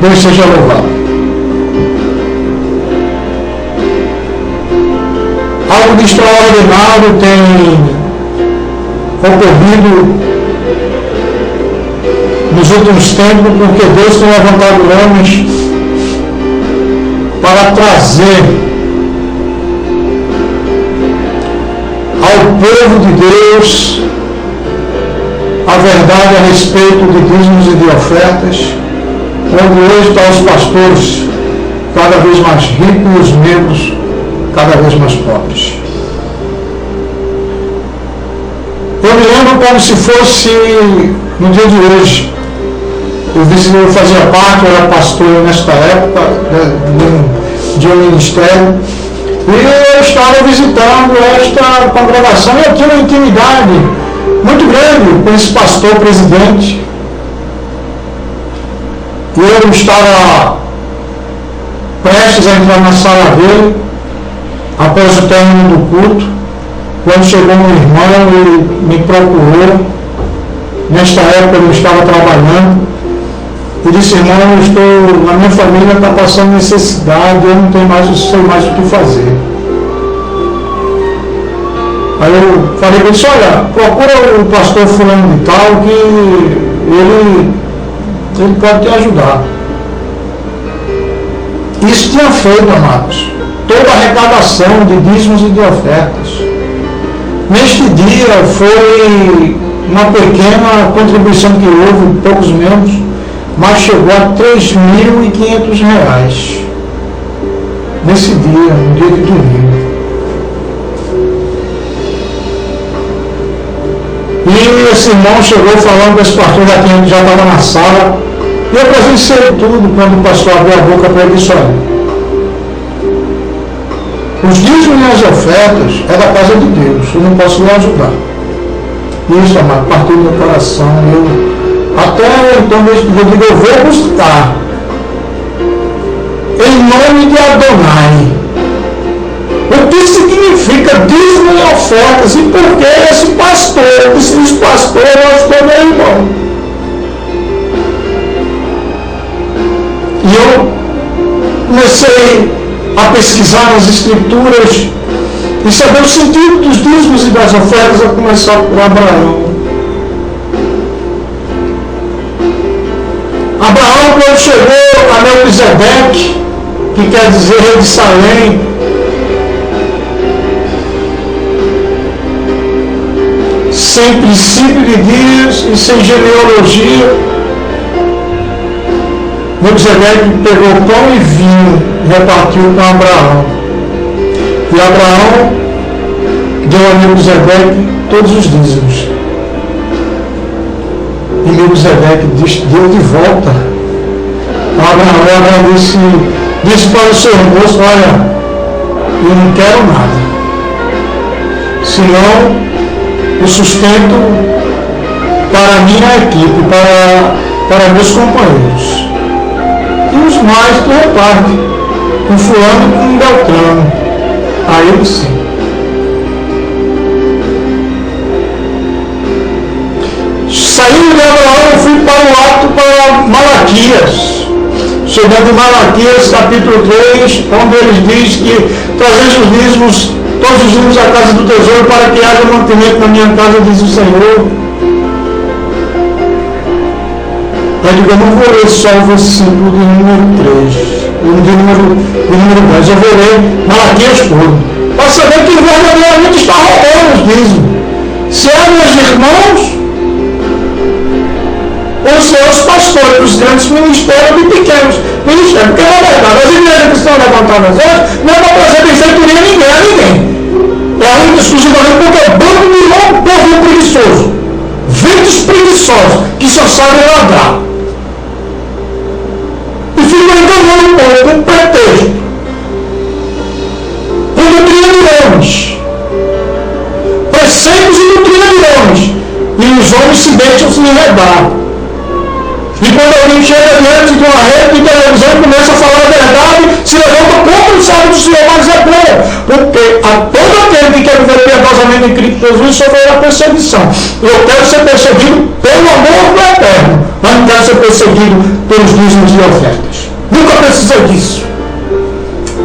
Deus seja louvado. Algo de extraordinário tem ocorrido nos últimos tempos, porque Deus tem levantado homens para trazer ao povo de Deus a verdade a respeito de dízimos e de ofertas, onde hoje estão os pastores cada vez mais ricos e os membros cada vez mais pobres. Eu me lembro como se fosse no dia de hoje. Eu fazia parte, eu era pastor nesta época de um ministério, e eu estava visitando esta congregação e eu tinha uma intimidade muito grande com esse pastor presidente. E eu estava prestes a entrar na sala dele após o término do culto, quando chegou um irmão e me procurou. Nesta época eu estava trabalhando e disse: irmão, na minha família está passando necessidade, eu não sei mais o que fazer. Aí eu falei para ele: olha, procura o pastor fulano de tal, que ele pode te ajudar. Isso tinha feito, amados, toda a arrecadação de dízimos e de ofertas. Neste dia foi uma pequena contribuição que houve, poucos membros, mas chegou a R$3.500 nesse dia, no dia de domingo. E esse irmão chegou falando com esse pastor daqui, que já estava na sala, e eu presenciei tudo quando o pastor abriu a boca para ele: disse: olha, os dízimos e as ofertas é da casa de Deus, eu não posso lhe ajudar. Isso, amado, partiu do meu coração. Até então eu digo: eu vou buscar em nome de Adonai o que significa dízimo e ofertas, e por que esse pastor, esses pastores, eu estou meu irmão. E eu comecei a pesquisar nas escrituras e saber o sentido dos dízimos e das ofertas, a começar por Abraão. Abraão, quando chegou a Melquisedeque, que quer dizer rei de Salém, sem princípio de dias e sem genealogia, Melquisedeque pegou pão e vinho e repartiu com Abraão. E Abraão deu a Melquisedeque todos os dízimos. E Melquisedeque deu de volta a Abraão. Disse para o seu moço: olha, eu não quero nada, senão o sustento para minha equipe, para meus companheiros. E os mais tu reparte, com fulano e com Beltrano. Aí ele sim. Saindo de Abraão, eu fui para o ato para Malaquias. Chegando em Malaquias, capítulo 3, onde ele diz que trazemos os dízimos, todos os dízimos à casa do tesouro, para que haja mantimento na minha casa, diz o Senhor. Eu digo: eu não vou ler só o versículo de número 3, de número 10, eu vou ler Malaquias todo, para saber que verdadeiramente está roubando os dízimos. Se é meus irmãos, ou se é os pastores dos grandes ministérios ou de pequenos ministérios. Porque na verdade as igrejas que estão levantadas hoje não é para trazer benfeitoria a ninguém. É única exclusivamente porque o bando virou um povo preguiçoso, ventos preguiçosos que só sabem ladrar. E ficam enganando o povo com pretexto, com doutrina de homens, preceitos e doutrina de homens, e os homens se deixam se enredar. E quando alguém chega diante de uma rede de televisão e começa a falar a verdade, se levanta como sabe do Senhor, mas é bom, porque a todo aquele que quer viver piedosamente em Cristo Jesus sofrerá perseguição. Eu quero ser perseguido pelo amor do Eterno, mas não quero ser perseguido pelos dízimos e ofertas. foi disso.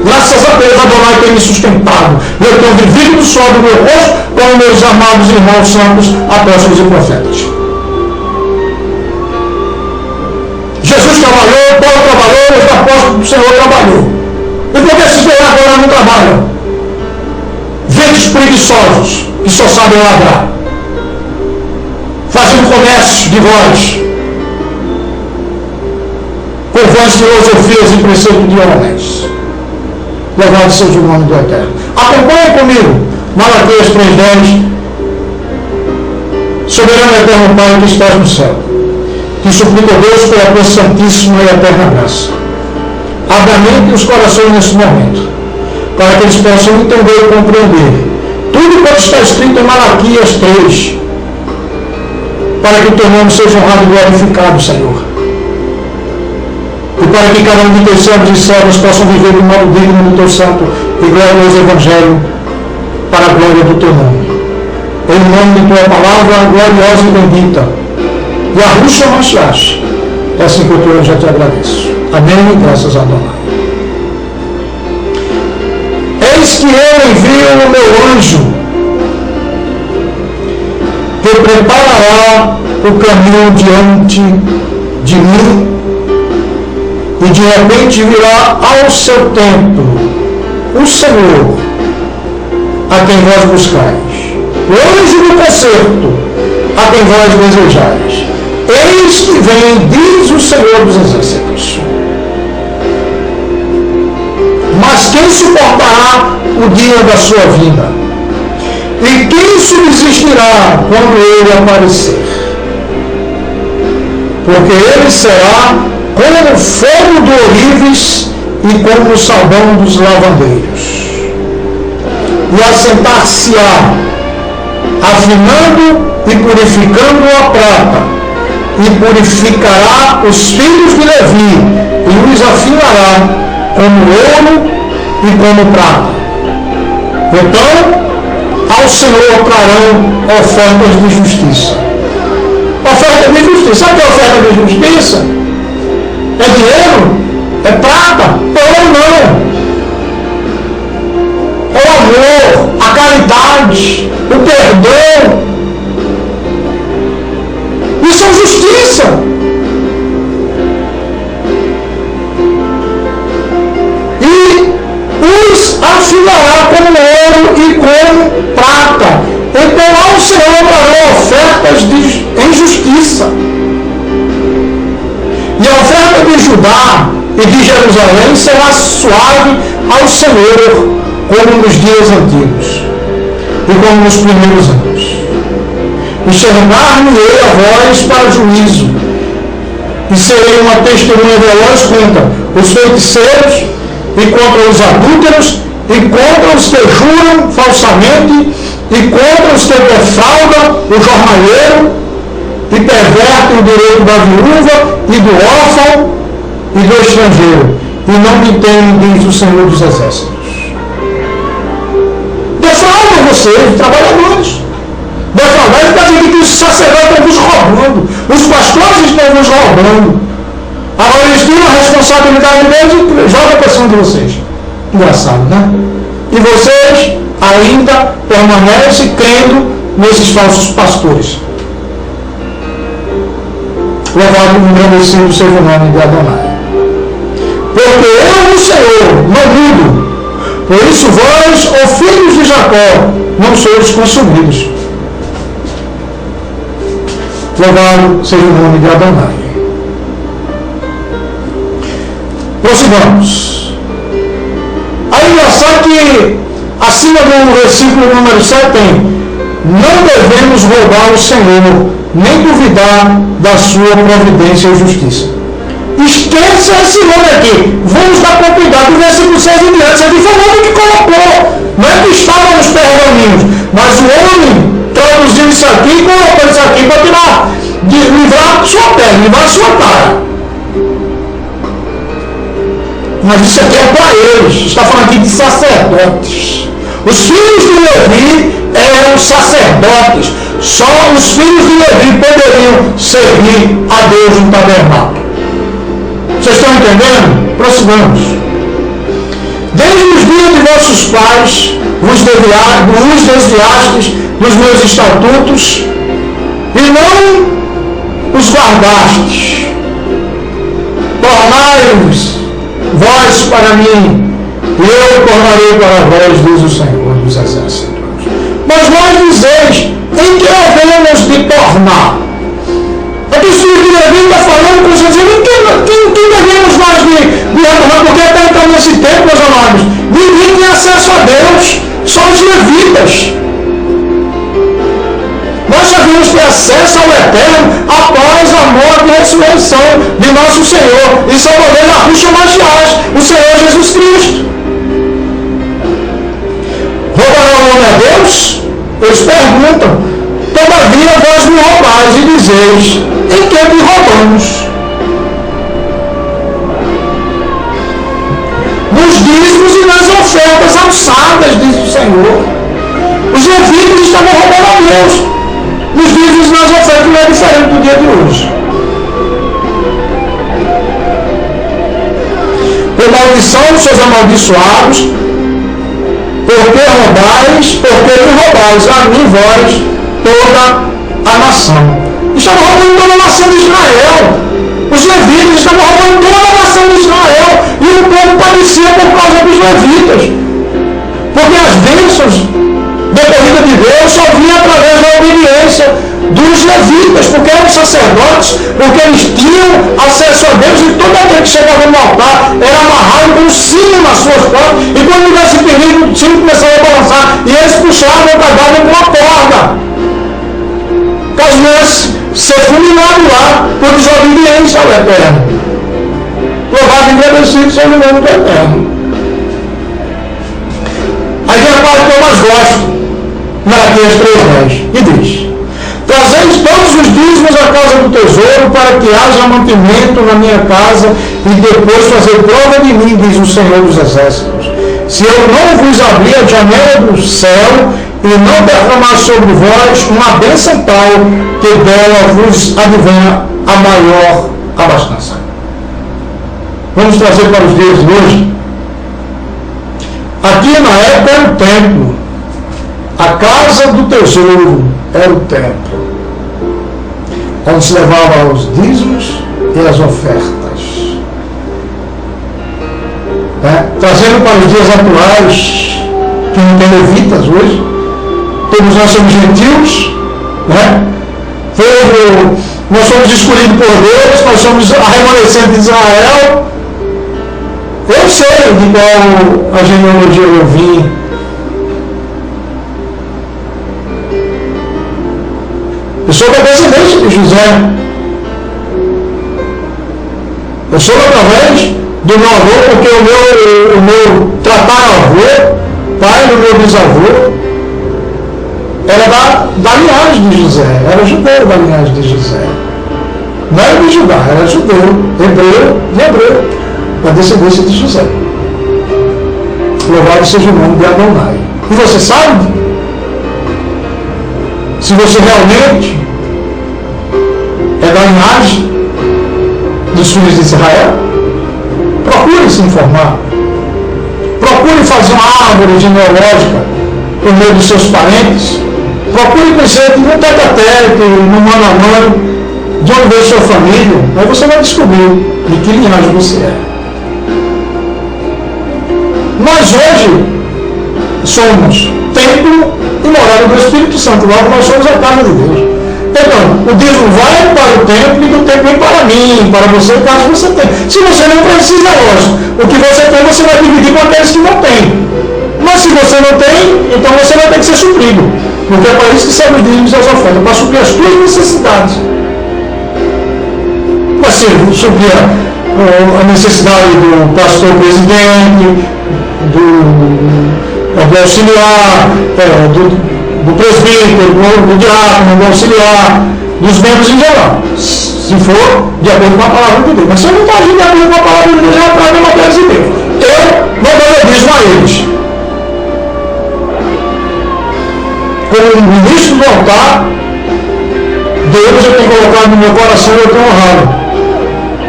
Graças a Deus, Adonai tem me sustentado. Eu tenho vivido no sol do meu rosto com meus amados irmãos santos, apóstolos e profetas. Jesus trabalhou, Paulo trabalhou, os apóstolos do Senhor trabalhou. E por que esses dois agora não trabalham? Ventos preguiçosos, que só sabem ladrar, fazendo comércio de voz, com vãs filosofias e preceitos de homens. Louvado seja o nome do Eterno. Acompanhe comigo Malaquias 3:10. Soberano Eterno Pai que estás no céu, que suplica a Deus pela tua santíssima e eterna graça. Abra a mente e os corações nesse momento, para que eles possam entender e compreender tudo quanto está escrito em Malaquias 3, para que o teu nome seja honrado e glorificado, Senhor. E para que cada um de teus servos e servas possam viver de modo digno do teu santo e glorioso Evangelho, para a glória do teu nome. Em nome de tua palavra gloriosa e bendita, Yahushua Mashiach, é assim que eu já te agradeço. Amém e graças a Adonai. Eis que eu envio o meu anjo, que preparará o caminho diante de mim, e de repente virá ao seu tempo o Senhor, a quem vós buscais, o anjo do concerto, a quem vós desejais. Eis que vem, diz o Senhor dos Exércitos. Mas quem suportará o dia da sua vinda? E quem subsistirá quando ele aparecer? Porque ele será como o fogo do ourives e como o sabão dos lavandeiros. E assentar-se-á, afinando e purificando a prata, e purificará os filhos de Levi, e os afinará como ouro e como prata. Então, ao Senhor trarão ofertas de justiça. Oferta de justiça. Sabe o que é oferta de justiça? É dinheiro? É prata? Ouro não. É o amor, a caridade, o perdão. Isso é justiça. E os afinará como ouro e como prata. Então ao Senhor dará ofertas em justiça. E a oferta de Judá e de Jerusalém será suave ao Senhor, como nos dias antigos e como nos primeiros anos. E chamar-me-ei a vós para juízo, e serei uma testemunha veloz contra os feiticeiros, e contra os adúlteros, e contra os que juram falsamente, e contra os que defraudam o jornaleiro, e pervertem o direito da viúva, e do órfão, e do estrangeiro, e não me temem, diz o Senhor dos Exércitos. Defraudam vocês, trabalhadores. Defraudar está dizendo que os sacerdotes estão vos roubando, os pastores estão vos roubando. Agora eles tiram a responsabilidade deles e jogam a pressão de vocês. Engraçado, né? E vocês ainda permanecem crendo nesses falsos pastores. Louvado e engrandecido seja o nome de Adonai. Porque eu, o Senhor, não mudo. Por isso vós, ó filhos de Jacó, não sois consumidos. Louvado seja o nome de Adonai. Prossigamos. Aí engraçado que acima do versículo número 7 tem: não devemos roubar o Senhor, nem duvidar da sua providência e justiça. Esqueça esse nome aqui. Vamos dar continuidade do versículo 6 em diante. Você foi o homem que colocou. Não é que estava nos pergaminhos, mas o homem traduziu isso aqui e colocou isso aqui para tirar, livrar a sua pele, livrar a sua cara. Mas isso aqui é para eles. Está falando aqui de sacerdotes. Os filhos de Levi eram sacerdotes. Só os filhos de Levi poderiam servir a Deus no tabernáculo. Você Vocês estão entendendo? Prossigamos. Desde os dias de vossos pais vos desviastes dos meus estatutos e não os guardastes. Tornai-vos vós para mim, e eu tornarei para vós, diz o Senhor dos Exércitos. Mas vós dizeis, em que havemos de tornar? A pessoa que Davi está falando com Jesus, em que devemos nós de retornar? Porque até então nesse tempo, meus amados, ninguém tem acesso a Deus, só os levitas. Nós só devemos ter acesso ao Eterno após a morte e a ressurreição de nosso Senhor e Salvador Yahushua Mashiach, o Senhor Jesus Cristo. Roubará o nome a Deus? Eles perguntam. Todavia vós me roubais e dizeis, em que me roubamos? Nos dízimos e nas ofertas alçadas, diz o Senhor. Os levitas estavam roubando a Deus. Nos dízimos e nas ofertas não é diferente do dia de hoje. Por maldição sois amaldiçoados, porque me roubais a mim, vós, toda a nação. Estavam roubando toda a nação de Israel. Os levitas estavam roubando toda a nação de Israel. E o povo padecia por causa dos levitas. Porque as bênçãos decorridas de Deus só vinham através da obediência dos levitas, porque eram sacerdotes, porque eles tinham acesso a Deus, e todo aquele que chegava no altar era amarrado com um sino nas suas costas, e quando tivesse perigo, o sino começava a balançar, e eles puxavam o cadáver com uma corda, caso viesse ser fulminado lá por desobediência ao Eterno. Louvado e agradecido seja o nome do Eterno. Aí vem a parte que eu mais gosto, Malaquias 3:10, e diz: trazeis todos os dízimos à casa do tesouro, para que haja mantimento na minha casa, e depois fazer prova de mim, diz o Senhor dos Exércitos. Se eu não vos abrir a janela do céu e não derramar sobre vós uma bênção tal, que dela vos advenha a maior abastança. Vamos trazer para os dias de hoje. Aqui na época era o templo. A casa do tesouro era o templo, onde se levava os dízimos e as ofertas. Trazendo para os dias atuais, que não tem levitas hoje, todos nós somos gentios, nós somos escolhidos por Deus, nós somos a remanescente de Israel. Eu sei de qual a genealogia eu vim. Eu sou da descendência de José. Eu sou através do meu avô, porque o meu tataravô, pai do meu bisavô, era da linhagem de José, era judeu da linhagem de José. Não era de Judá, era judeu, hebreu de hebreu, da descendência de José. Louvado seja o nome de Adonai. E você sabe? Se você realmente é da linhagem dos filhos de Israel, procure se informar. Procure fazer uma árvore genealógica por meio dos seus parentes. Procure conhecer no tete-a-tete, no mano a mano, de onde veio sua família. Aí você vai descobrir de que linhagem você é. Nós hoje somos templo e morada do Espírito Santo. Logo nós somos a casa de Deus. Então, o dízimo vai para o templo e do templo vem para mim, para você, caso você tenha. Se você não precisa, lógico, o que você tem, você vai dividir com aqueles que não têm. Mas se você não tem, então você vai ter que ser suprido. Porque é para isso que serve os dízimos e as ofertas, para suprir as tuas necessidades. Mas se suprir a necessidade do pastor presidente, do auxiliar, do presbítero, do diácono, do auxiliar, dos membros em geral, se for de acordo com a palavra de Deus. Mas se eu não estou agindo de acordo com a palavra de Deus, já trago a matéria de Deus. Eu não dou dízimo a eles. Como ministro do altar, Deus eu tenho colocado no meu coração e eu tenho honrado,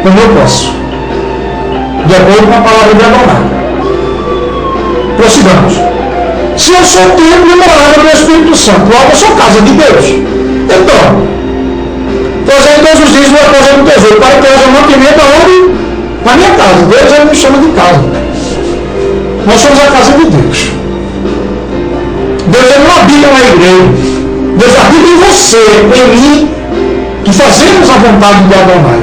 como eu posso. de acordo com a palavra de Adonai. Prossigamos. Se eu sou templo e morada do Espírito Santo, logo eu sou casa de Deus. Então, trazendo todos os dias uma coisa do tesouro, para que haja mantimento aonde? Na minha casa. Deus ele me chama de casa. Nós somos a casa de Deus. Deus ele não habita na igreja. Deus habita em você, em mim, que fazemos a vontade de Adonai.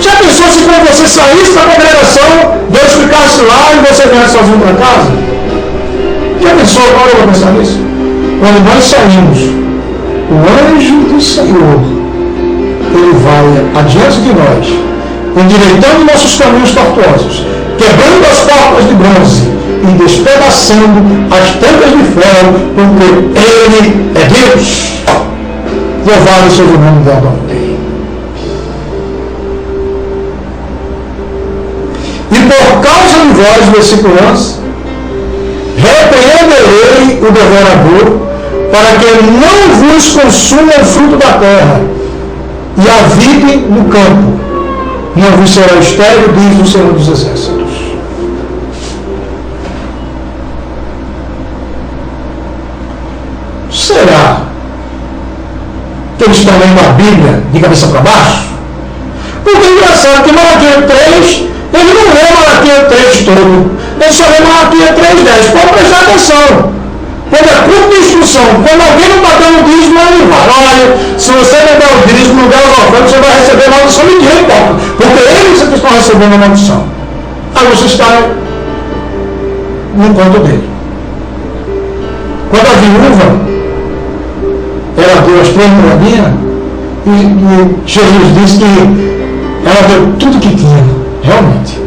Já pensou se quando você saísse da congregação, Deus ficasse lá e você viesse sozinho para casa? Já pensou? Agora eu vou pensar nisso. Quando nós saímos, o anjo do Senhor, ele vai adiante de nós, endireitando nossos caminhos tortuosos, quebrando as portas de bronze e despedaçando as tampas de ferro, porque ele é Deus. Louvado seja o nome de Adonai. E por causa de vós, versículo 11, repreenderei o devorador, para que ele não vos consuma o fruto da terra, e a vide no campo. Não vos será estéril, diz o Senhor dos Exércitos. Será que eles estão lendo a Bíblia de cabeça para baixo? Porque é engraçado que Malaquias 3, ele não lê Malaquias 3 todo. Ele só lê Malaquias 3:10. Pode prestar atenção. Quando é culto de instrução, quando alguém não está dando o dízimo, ele vai. Olha, se você não der o dízimo, não der os ofertas, você vai receber maldição de dinheiro, porque eles que estão recebendo a maldição. Aí você está no conto dele. Quando a viúva, ela deu as 3 moedinhas, e Jesus disse que ela deu tudo que tinha, realmente.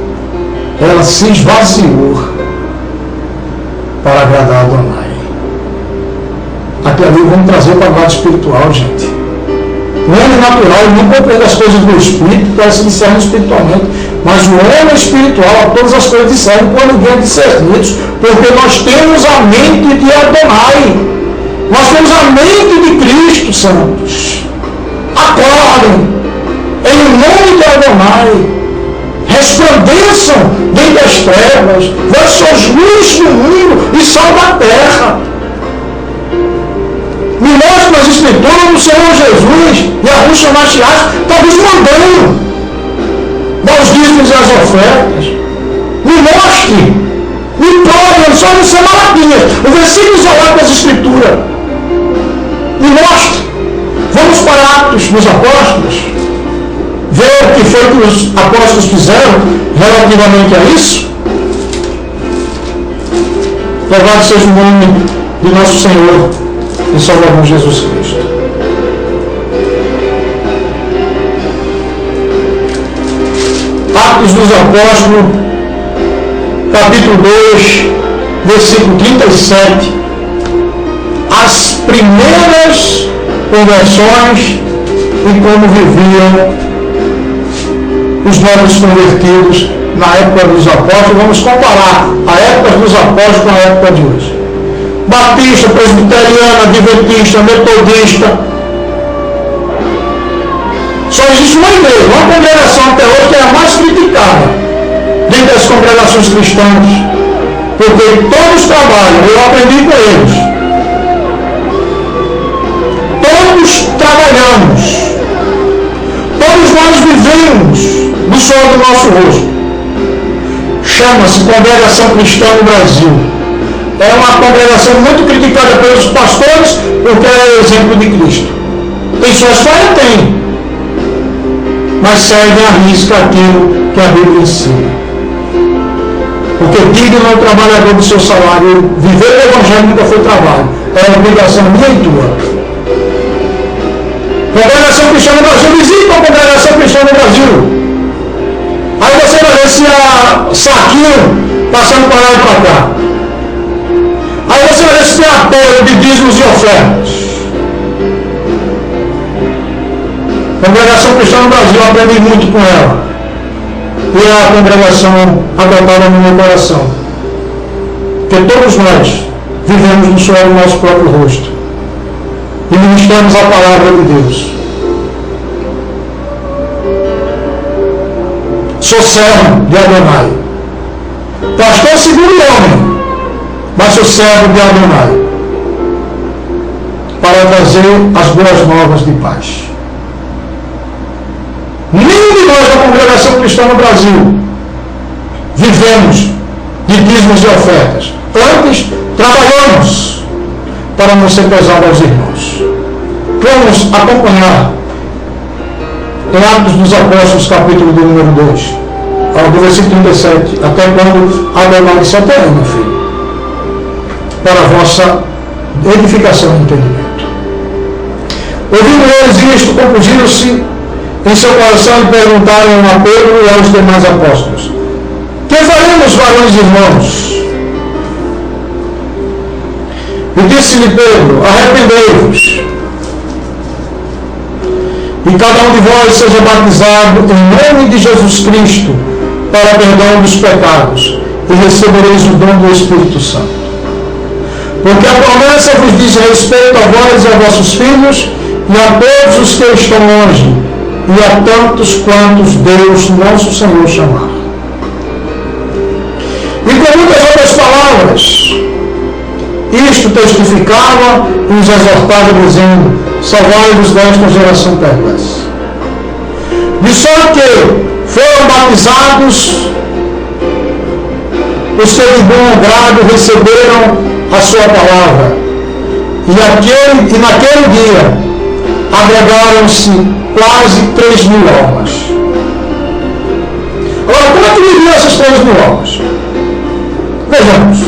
Ela se esvaziou para agradar a Adonai. Aqui ali vamos trazer para o lado espiritual, gente. O homem natural não compreende as coisas do Espírito, para se discernir espiritualmente. Mas o homem espiritual, a todas as coisas discernem quando vêm discernidos, porque nós temos a mente de Adonai. Nós temos a mente de Cristo, santos. Acordem, em nome de Adonai. Resplandeçam dentre as trevas, vós sois luz do mundo e sal da terra. Me mostre nas Escrituras o Senhor Jesus e a Rússia Machiás está nos mandando dar os dízimos e as ofertas. Me mostre, me prove, só não sei Malaquias, o versículo isolado das Escrituras. Me mostre. Vamos para Atos dos Apóstolos, ver o que foi que os apóstolos fizeram relativamente a isso. Louvado seja o nome de nosso Senhor e Salvador Jesus Cristo. Atos dos Apóstolos, capítulo 2, versículo 37. As primeiras conversões e como viviam os novos convertidos na época dos apóstolos. Vamos comparar a época dos apóstolos com a época de hoje. Batista, presbiteriana, adventista, metodista. Só existe uma igreja, uma congregação até hoje que é a mais criticada dentre as congregações cristãs, porque todos trabalham, eu aprendi com eles. Todos trabalhamos, todos nós vivemos do suor do nosso rosto. Chama-se Congregação Cristã no Brasil. É uma congregação muito criticada pelos pastores, porque é exemplo de Cristo. Tem suas falhas? Tem. Mas segue à risca aquilo que a Bíblia ensina. Porque digno é o trabalhador do seu salário. Viver o Evangelho nunca foi trabalho. É obrigação minha e tua. Congregação Cristã no Brasil, visita a Congregação Cristã no Brasil. Aí você vai ver se há saquinho passando para lá e para cá. Aí você vai ver se tem apoio de dízimos e ofertas. Congregação Cristã no Brasil, eu aprendi muito com ela. E é a congregação adotada no meu coração. Porque todos nós vivemos no suor do nosso próprio rosto. E ministramos a palavra de Deus. sou servo de Adonai. Pastor segundo o homem, mas sou servo de Adonai, para trazer as boas novas de paz. Nenhum de nós da congregação cristã no Brasil vivemos de dízimos e ofertas. Antes, trabalhamos para não ser pesado aos irmãos. Vamos acompanhar em Atos dos Apóstolos, capítulo de número 2, do versículo 37, até quando Adonai disse: até aí, meu filho, para a vossa edificação e entendimento. Ouvindo eles isto, compungiram-se em seu coração e perguntaram a Pedro e aos demais apóstolos: que faremos, varões e irmãos? E disse-lhe Pedro: arrependei-vos, e cada um de vós seja batizado em nome de Jesus Cristo para perdão dos pecados, e recebereis o dom do Espírito Santo. Porque a promessa vos diz respeito a vós e a vossos filhos, e a todos os que estão longe, e a tantos quantos Deus, nosso Senhor, chamar. E com muitas outras palavras, isto testificava e os exortava, dizendo: salvai-vos desta geração perversa. De sorte que foram batizados os que de bom grado receberam a sua palavra, e naquele dia agregaram-se quase 3.000 almas. Agora, como é que viviam essas 3.000 almas? Vejamos.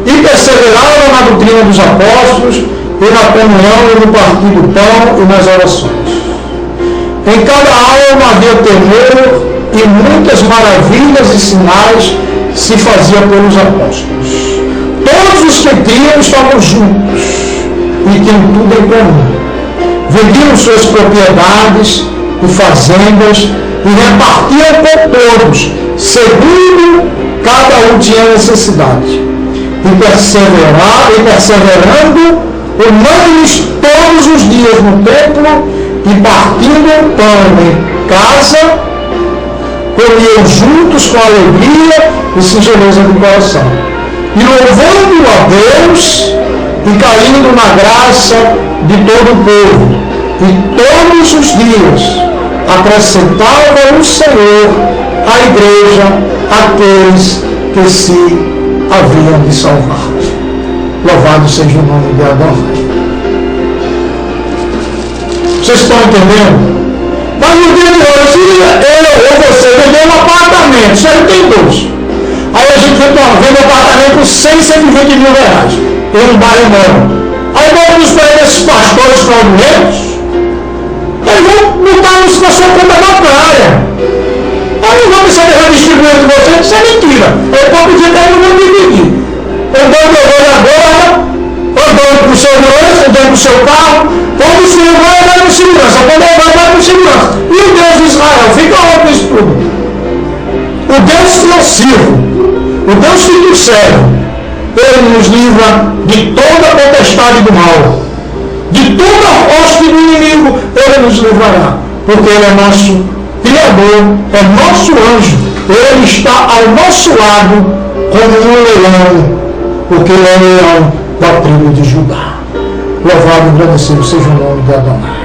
E perseveraram na doutrina dos apóstolos, e na comunhão, e no partir do pão, e nas orações. Em cada alma havia temor, e muitas maravilhas e sinais se faziam pelos apóstolos. Todos os que criam estavam juntos, e tinham tudo em comum. Vendiam suas propriedades e fazendas, e repartiam com todos, segundo cada um tinha necessidade. E perseverando, unânimes todos os dias no templo, e partindo o pão em casa, comiam juntos com alegria e singeleza de coração, e louvando a Deus, e caindo na graça de todo o povo. E todos os dias acrescentava o Senhor à igreja aqueles que se haviam de salvar. Louvado seja o nome de Adonai. Vocês estão entendendo? Mas no dia de hoje, eu ou você vendeu um apartamento, só tem dois. Aí a gente vende um apartamento por 120 mil reais. Eu no bairro moro. Aí vamos para esses pastores fraudulentos, eles vão botar na sua conta da praia. Aí não vão precisar de redistribuir entre vocês, isso é mentira. Eu posso dizer que eles não vão dividir. Andando agora, andando com segurança, andando com seu carro, quando o Senhor vai com segurança, quando ele vai com segurança. E o Deus de Israel, fica louco isso tudo. O Deus que eu sirvo, o Deus que tu serve, Ele nos livra de toda a potestade do mal, de toda a hoste do inimigo, Ele nos livrará, porque Ele é nosso Criador, é nosso anjo, Ele está ao nosso lado como um leão, porque Ele é o leão da tribo de Judá. Louvado e agradecido seja o nome de Adonai.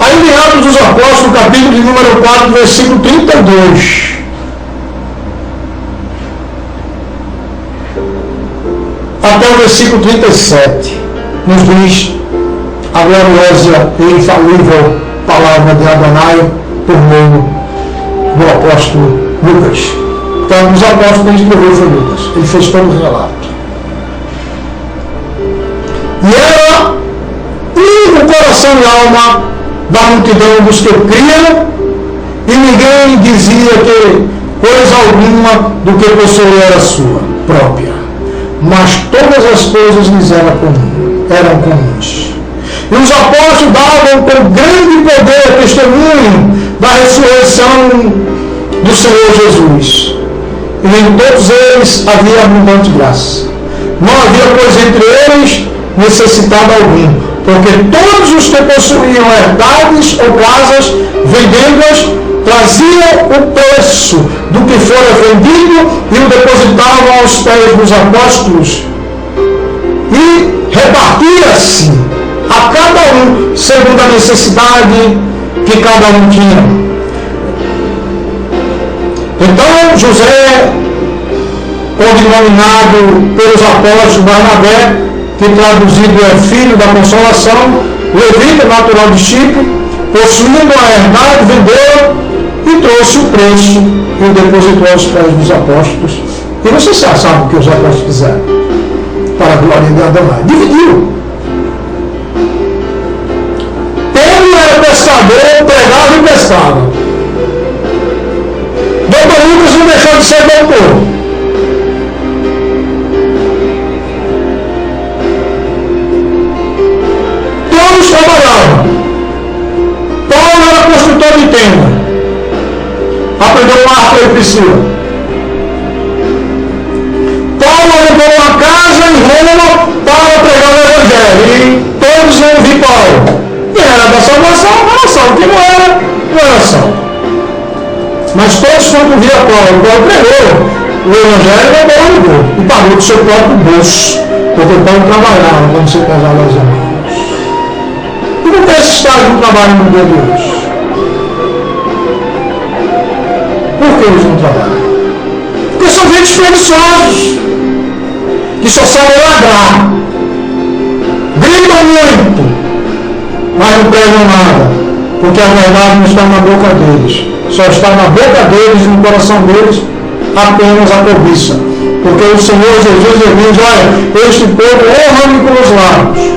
Aí em Atos dos Apóstolos, capítulo de número 4, versículo 32. Até o versículo 37, nos diz a gloriosa e infalível palavra de Adonai por meio do apóstolo Lucas. Então, os apóstolos que escreveu foi Lucas. Ele fez todo o relato. E era o coração e alma da multidão dos que criam, e ninguém dizia que coisa alguma do que possuía era sua própria, mas todas as coisas lhes eram comuns. E os apóstolos davam com grande poder testemunho da ressurreição do Senhor Jesus. E em todos eles havia abundante graça. Não havia, pois, entre eles necessitado algum, porque todos os que possuíam herdades ou casas, vendendo-as, traziam o preço do que fora vendido e o depositavam aos pés dos apóstolos. E repartia-se a cada um segundo a necessidade que cada um tinha. Então José, cognominado pelos apóstolos Barnabé, que traduzido é filho da consolação, levita natural de Chipre, possuindo a herdade, vendeu e trouxe o preço e o depositou aos pés dos apóstolos. E você já sabe o que os apóstolos fizeram para a glória de Adonai. Dividiu. Pedro era pescador, pregava e pescava. Doutor Lucas não deixou de ser doutor. Todos trabalhavam. Paulo era construtor de tenda. Aprendeu o arco e Priscila. Paulo alugou uma casa em Roma para pregar o Evangelho. E todos iam ouvir Paulo. Quem era da salvação, era salvo. Quem não era, não era salvo. Mas todos quando via Paulo pregou o Evangelho, não alugou. E pagou do seu próprio bolso. Porque Paulo trabalhava quando se casava as irmãos. E não tem esse estágio do trabalho no dia de hoje. Por que eles não trabalham? Porque são gente preguiçosos, que só sabem ladrar, gritam muito, mas não pregam nada, porque a verdade não está na boca deles, só está na boca deles e no coração deles apenas a cobiça. Porque o Senhor Jesus diz: olha, este povo honra-me com os lábios,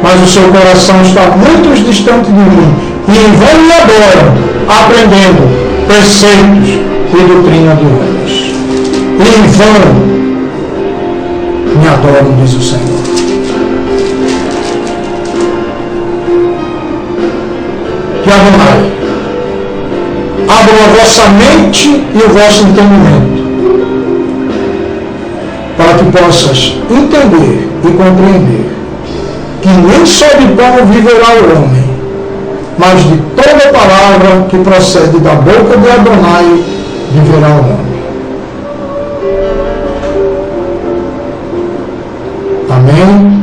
mas o seu coração está muito distante de mim, e em vão me adoram, aprendendo preceitos e doutrina de homens. E em vão me adoram, diz o Senhor. Que Adonai abra a vossa mente e o vosso entendimento, para que possas entender e compreender que nem só de pão viverá o homem, mas de toda palavra que procede da boca de Adonai viverá o homem. Amém?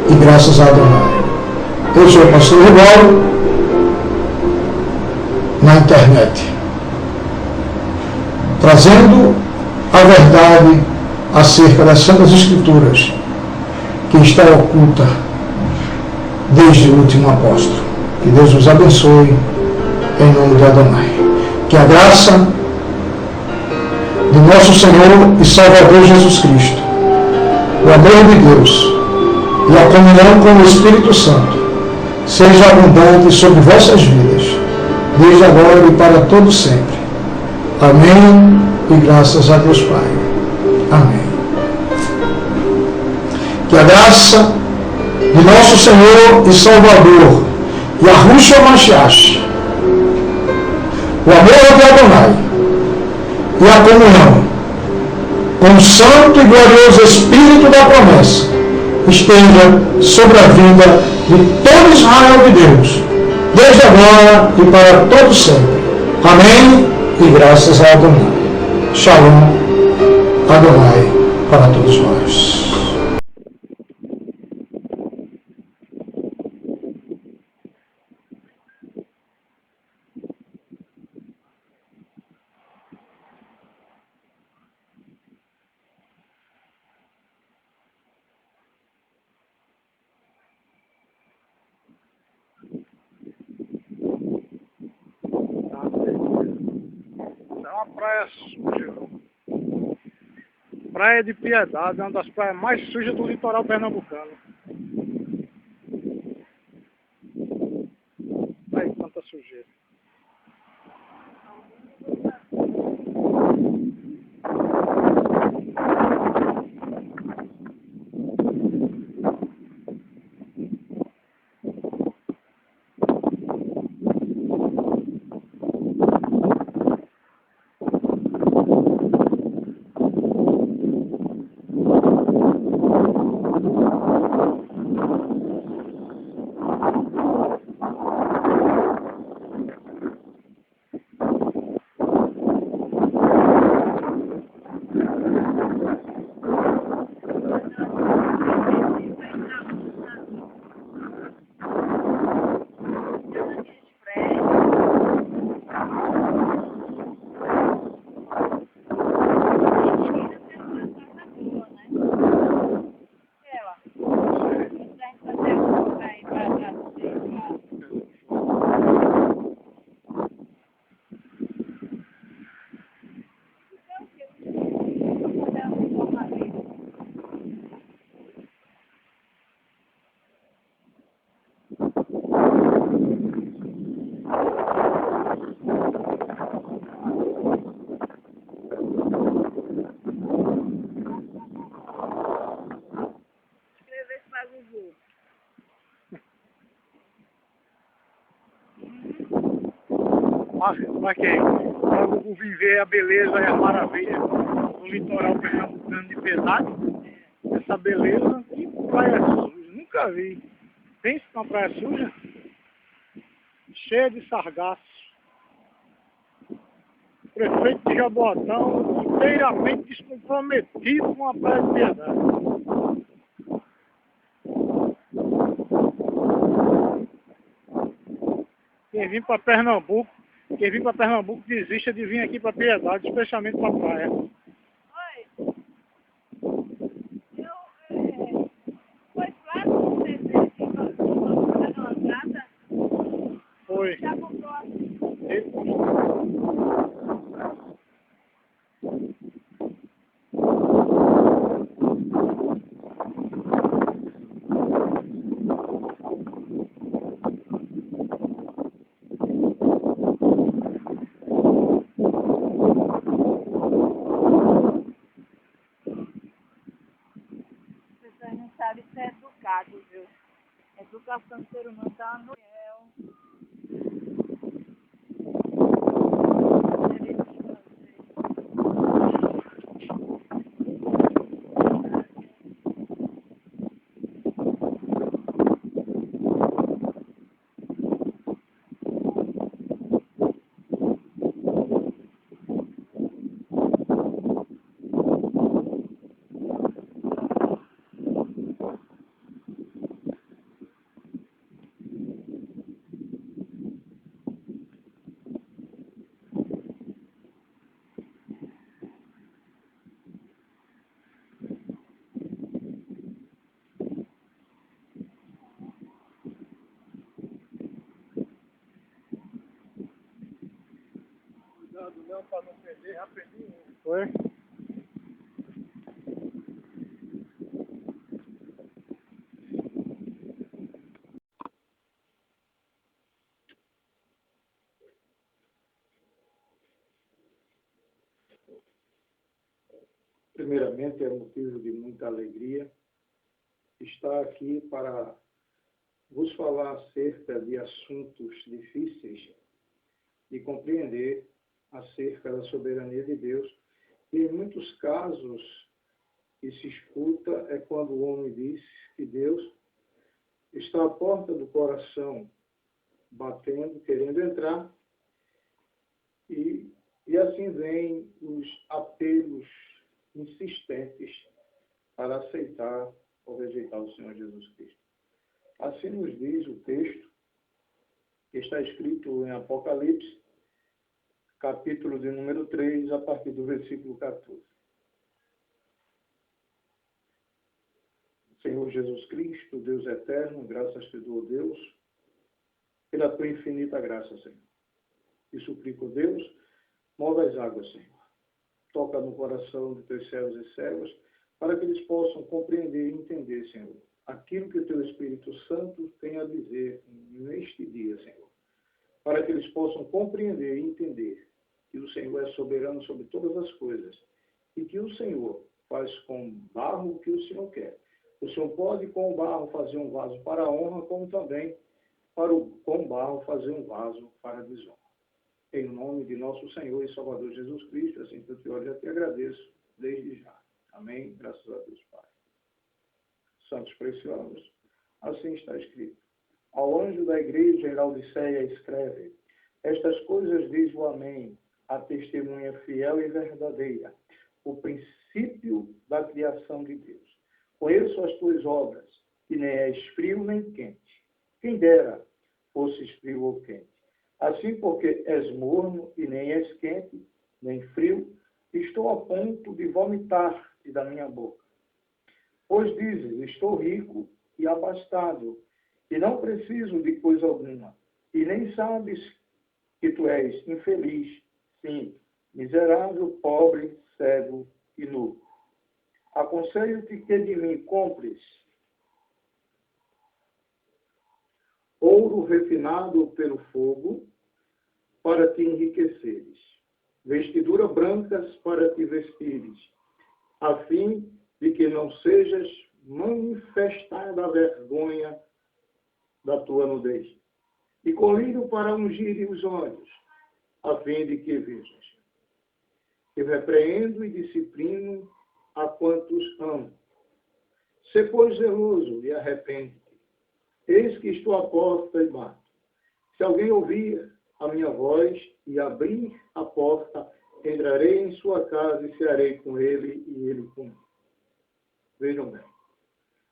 E graças a Adonai. Eu sou o pastor Rivaldo, na internet, trazendo a verdade acerca das Santas Escrituras, que está oculta desde o último apóstolo. Que Deus os abençoe, em nome de Adonai. Que a graça de nosso Senhor e Salvador Jesus Cristo, o amor de Deus e a comunhão com o Espírito Santo seja abundante sobre vossas vidas, desde agora e para todo sempre. Amém e graças a Deus Pai. Amém. Que a graça de nosso Senhor e Salvador Yahushua Mashiach, o amor de Adonai e a comunhão com o santo e glorioso Espírito da promessa esteja sobre a vida de todo Israel de Deus, desde agora e para todo sempre. Amém e graças a Adonai. Shalom, Adonai, para todos nós. Praia suja. Praia de Piedade é uma das praias mais sujas do litoral pernambucano. Aí, quanta sujeira. Para quem? Para o viver a beleza e a maravilha do litoral pernambucano de Pesado. Essa beleza e praia suja. Nunca vi. Pensa numa praia suja? Cheia de sargaço. Prefeito de Jaboatão inteiramente descomprometido com a praia de Piedade. Quem vir para Pernambuco desista de vir aqui para Piedade, especialmente para a praia. Oi. Foi claro que você fez aqui para uma casa? Foi. Já comprou assim? Ele comprou. Vocês não sabem ser educado, viu? Educação do ser humano tá no céu. Não, para não perder, já perdi um. Foi? Primeiramente, é motivo de muita alegria estar aqui para vos falar acerca de assuntos difíceis de compreender acerca da soberania de Deus. E em muitos casos que se escuta é quando o homem diz que Deus está à porta do coração, batendo, querendo entrar, e assim vem os apelos insistentes para aceitar ou rejeitar o Senhor Jesus Cristo. Assim nos diz o texto que está escrito em Apocalipse, capítulo de número 3, a partir do versículo 14. Senhor Jesus Cristo, Deus eterno, graças te dou, Deus, pela tua infinita graça, Senhor. E suplico, Deus, move as águas, Senhor. Toca no coração de teus servos e servas, para que eles possam compreender e entender, Senhor, aquilo que o teu Espírito Santo tem a dizer neste dia, Senhor. Para que eles possam compreender e entender que o Senhor é soberano sobre todas as coisas e que o Senhor faz com barro o que o Senhor quer. O Senhor pode com o barro fazer um vaso para a honra, como também com o barro fazer um vaso para a desonra. Em nome de nosso Senhor e Salvador Jesus Cristo, assim que eu te olho e te agradeço desde já. Amém. Graças a Deus, Pai. Santos preciosos, assim está escrito. Ao Ao anjo da igreja em Laodiceia escreve: estas coisas diz o Amém, a testemunha fiel e verdadeira, o princípio da criação de Deus. Conheço as tuas obras, que nem és frio nem quente. Quem dera fosses frio ou quente. Assim, porque és morno e nem és quente, nem frio, estou a ponto de vomitar-te da minha boca. Pois dizes: estou rico e abastado, e não preciso de coisa alguma, e nem sabes que tu és infeliz, sim, miserável, pobre, cego e nu. Aconselho-te que de mim compres ouro refinado pelo fogo, para te enriqueceres, vestiduras brancas para te vestires, a fim de que não sejas manifestada a vergonha da tua nudez, e colírio para ungir os olhos, a fim de que vejas. Eu repreendo e disciplino a quantos amo. Sê, pois, zeloso e arrepende-te. Eis que estou à porta e bato. Se alguém ouvir a minha voz e abrir a porta, entrarei em sua casa e cearei com ele e ele comigo. Vejam bem.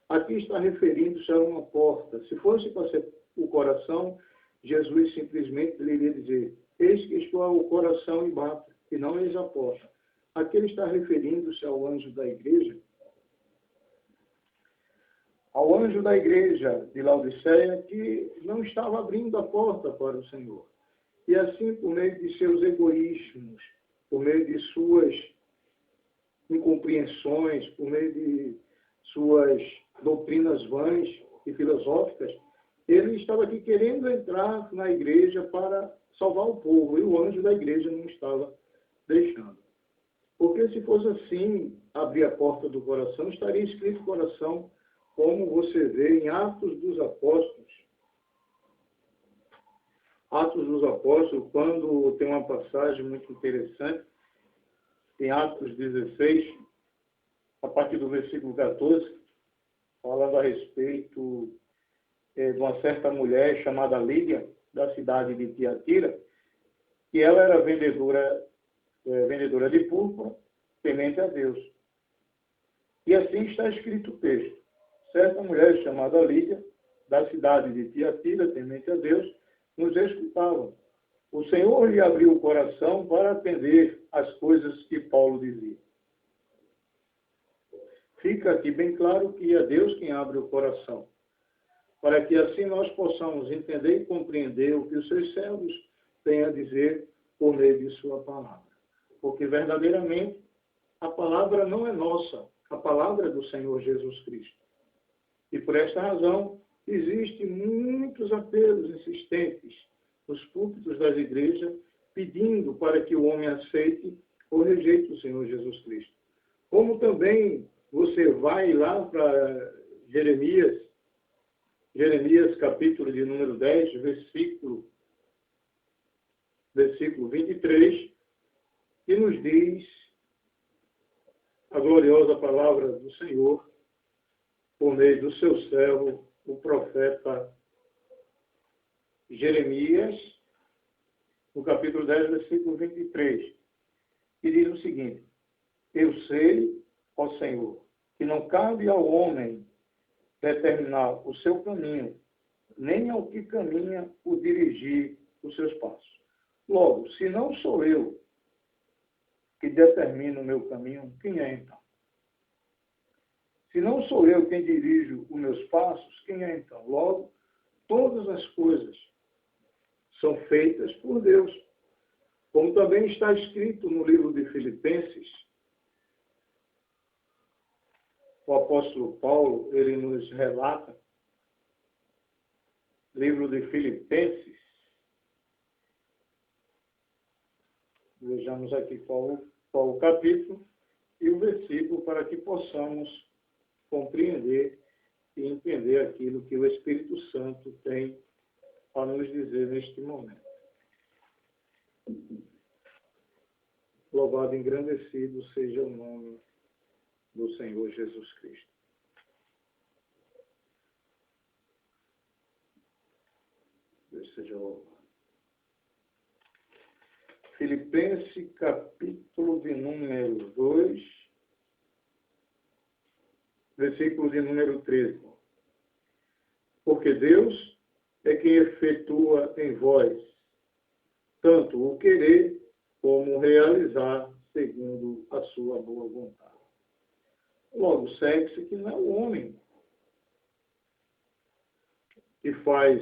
Aqui está referindo-se a uma porta. Se fosse para ser o coração, Jesus simplesmente lhe iria dizer: eis que estou ao coração e bato, e não eis a porta. Aqui ele está referindo-se ao anjo da igreja, de Laodiceia, que não estava abrindo a porta para o Senhor. E assim, por meio de seus egoísmos, por meio de suas incompreensões, por meio de suas doutrinas vãs e filosóficas, ele estava aqui querendo entrar na igreja para salvar o povo, e o anjo da igreja não estava deixando. Porque se fosse assim, abrir a porta do coração, estaria escrito coração, como você vê em Atos dos Apóstolos. Atos dos Apóstolos, quando tem uma passagem muito interessante, em Atos 16, a partir do versículo 14, falando a respeito de uma certa mulher chamada Lídia, da cidade de Tiatira, que ela era vendedora de púrpura, temente a Deus. E assim está escrito o texto. Certa mulher chamada Lídia, da cidade de Tiatira, temente a Deus, nos escutava. O Senhor lhe abriu o coração para atender às coisas que Paulo dizia. Fica aqui bem claro que é Deus quem abre o coração, para que assim nós possamos entender e compreender o que os seus servos têm a dizer por meio de sua palavra. Porque verdadeiramente a palavra não é nossa, a palavra é do Senhor Jesus Cristo. E por esta razão existem muitos apelos insistentes nos púlpitos das igrejas, pedindo para que o homem aceite ou rejeite o Senhor Jesus Cristo. Como também você vai lá para Jeremias capítulo de número 10, versículo 23, que nos diz a gloriosa palavra do Senhor, por meio do seu servo, o profeta Jeremias, no capítulo 10, versículo 23, que diz o seguinte: eu sei, ó Senhor, que não cabe ao homem determinar o seu caminho, nem ao que caminha o dirigir os seus passos. Logo, se não sou eu que determino o meu caminho, quem é então? Se não sou eu quem dirijo os meus passos, quem é então? Logo, todas as coisas são feitas por Deus. Como também está escrito no livro de Filipenses, o apóstolo Paulo, ele nos relata, livro de Filipenses, vejamos aqui qual o capítulo e o versículo, para que possamos compreender e entender aquilo que o Espírito Santo tem para nos dizer neste momento. Louvado e engrandecido seja o nome do Senhor Jesus Cristo. Deus seja louvado. Filipenses, capítulo de número 2, versículo de número 13. Porque Deus é quem efetua em vós tanto o querer como o realizar segundo a sua boa vontade. Logo, segue-se que não é o homem que faz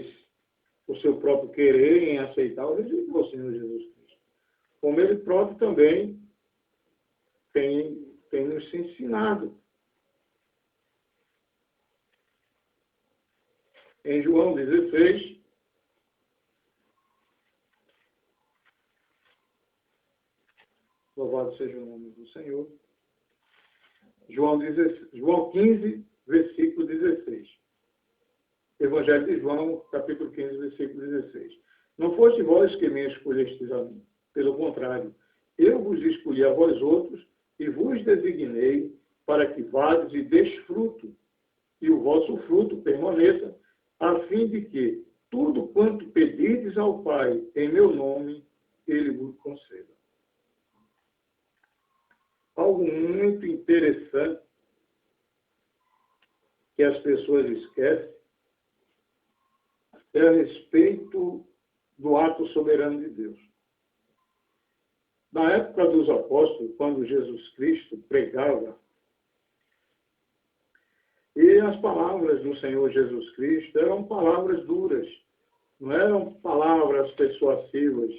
o seu próprio querer em aceitar o regime do Senhor Jesus Cristo. Como ele próprio também tem nos ensinado. Em João 16, louvado seja o nome do Senhor. João 15, versículo 16. Evangelho de João, capítulo 15, versículo 16. Não foste vós que me escolhestes a mim. Pelo contrário, eu vos escolhi a vós outros e vos designei para que vades e deis fruto, e o vosso fruto permaneça, a fim de que tudo quanto pedirdes ao Pai em meu nome, Ele vos conceda. Algo muito interessante que as pessoas esquecem é a respeito do ato soberano de Deus. Na época dos apóstolos, quando Jesus Cristo pregava, e as palavras do Senhor Jesus Cristo eram palavras duras, não eram palavras persuasivas,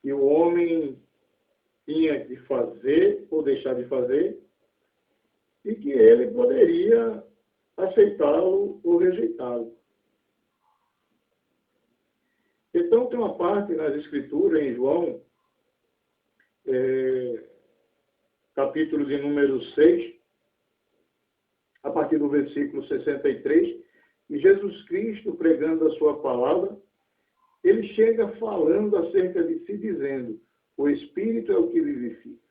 que o homem tinha de fazer ou deixar de fazer, e que ele poderia aceitá-lo ou rejeitá-lo. Então, tem uma parte nas Escrituras, em João, capítulo de número 6, a partir do versículo 63, e Jesus Cristo, pregando a sua palavra, ele chega falando acerca de si, dizendo: o Espírito é o que vivifica,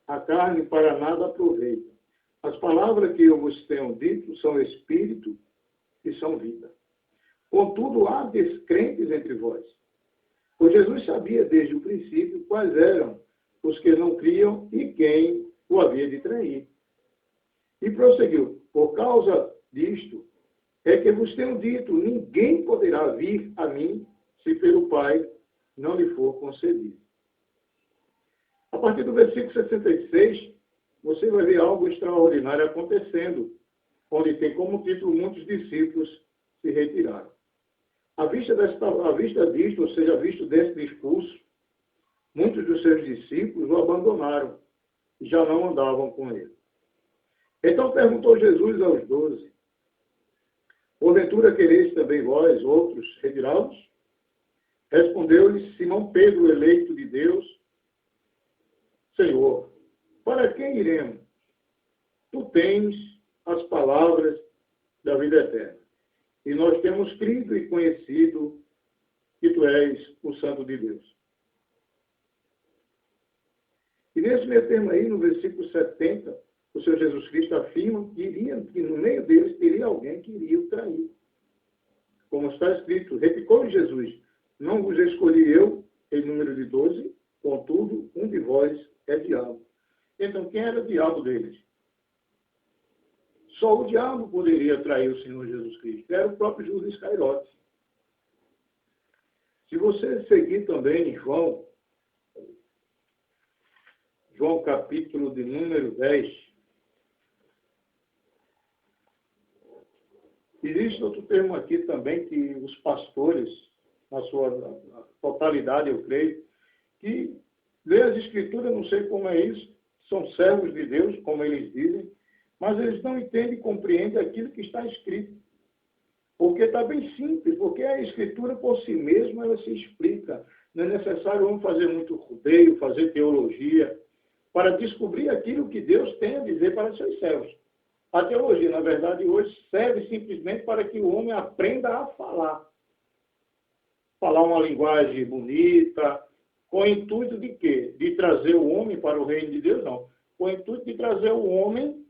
a carne para nada aproveita. As palavras que eu vos tenho dito são Espírito e são vida. Contudo, há descrentes entre vós. Pois Jesus sabia desde o princípio quais eram os que não criam e quem o havia de trair. E prosseguiu: por causa disto é que vos tenho dito, ninguém poderá vir a mim se pelo Pai não lhe for concedido. A partir do versículo 66, você vai ver algo extraordinário acontecendo, onde tem como título: muitos discípulos se retiraram. À vista disto, ou seja, à vista desse discurso, muitos dos seus discípulos o abandonaram e já não andavam com ele. Então perguntou Jesus aos 12: porventura quereis também vós, outros, retirá-los? Respondeu-lhes Simão Pedro, eleito de Deus: Senhor, para quem iremos? Tu tens as palavras da vida eterna. E nós temos crido e conhecido que tu és o Santo de Deus. E nesse meio termo aí, no versículo 70, o Senhor Jesus Cristo afirma que no meio deles teria alguém que iria o trair. Como está escrito: replicou Jesus: não vos escolhi eu, em número de 12, contudo, um de vós é diabo. Então, quem era o diabo deles? Só o diabo poderia trair o Senhor Jesus Cristo. Era o próprio Judas Iscariote. Se você seguir também em João capítulo de número 10, existe outro termo aqui também que os pastores, na sua totalidade, eu creio, que lê as Escrituras, não sei como é isso, são servos de Deus, como eles dizem, mas eles não entendem e compreendem aquilo que está escrito. Porque está bem simples, porque a Escritura por si mesma ela se explica. Não é necessário vamos fazer muito rodeio, fazer teologia, para descobrir aquilo que Deus tem a dizer para seus servos. A teologia, na verdade, hoje serve simplesmente para que o homem aprenda a falar. Falar uma linguagem bonita, com o intuito de quê? De trazer o homem para o reino de Deus? Não. Com o intuito de trazer o homem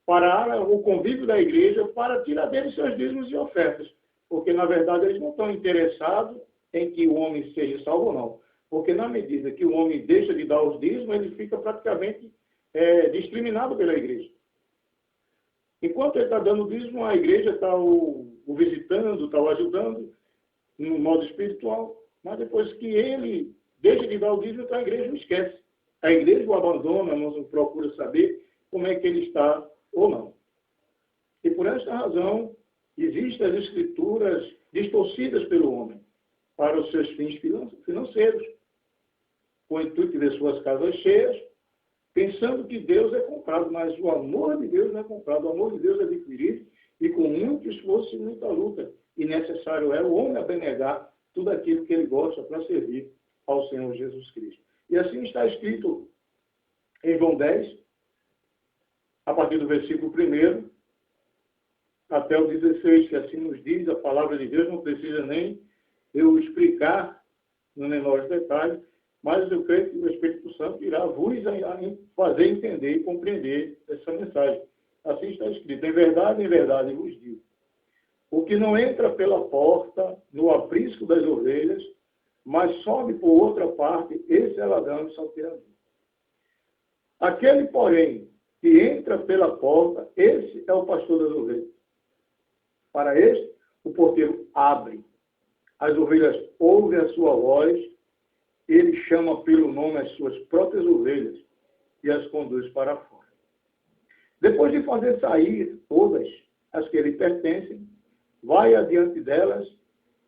para o convívio da igreja, para tirar dele seus dízimos e ofertas. Porque, na verdade, eles não estão interessados em que o homem seja salvo ou não. Porque, na medida que o homem deixa de dar os dízimos, ele fica praticamente discriminado pela igreja. Enquanto ele está dando dízimo, a igreja está o visitando, está o ajudando no modo espiritual. Mas depois que ele deixa de dar o dízimo, então a igreja o esquece. A igreja o abandona, não procura saber como é que ele está ou não. E por esta razão, existem as escrituras distorcidas pelo homem para os seus fins financeiros, com o intuito de ver suas casas cheias, pensando que Deus é comprado, mas o amor de Deus não é comprado, o amor de Deus é adquirido e com muito esforço e muita luta. E necessário é o homem abnegar tudo aquilo que ele gosta para servir ao Senhor Jesus Cristo. E assim está escrito em João 10, a partir do versículo 1 até o 16, que assim nos diz a palavra de Deus, não precisa nem eu explicar no menor detalhe, mas eu creio que o Espírito Santo irá vos fazer entender e compreender essa mensagem. Assim está escrito: em verdade vos digo, o que não entra pela porta no aprisco das ovelhas, mas sobe por outra parte, esse é ladrão e salteador. Aquele, porém, que entra pela porta, esse é o pastor das ovelhas. Para este, o porteiro abre. As ovelhas ouvem a sua voz, ele chama pelo nome as suas próprias ovelhas e as conduz para fora. Depois de fazer sair todas as que lhe pertencem, vai adiante delas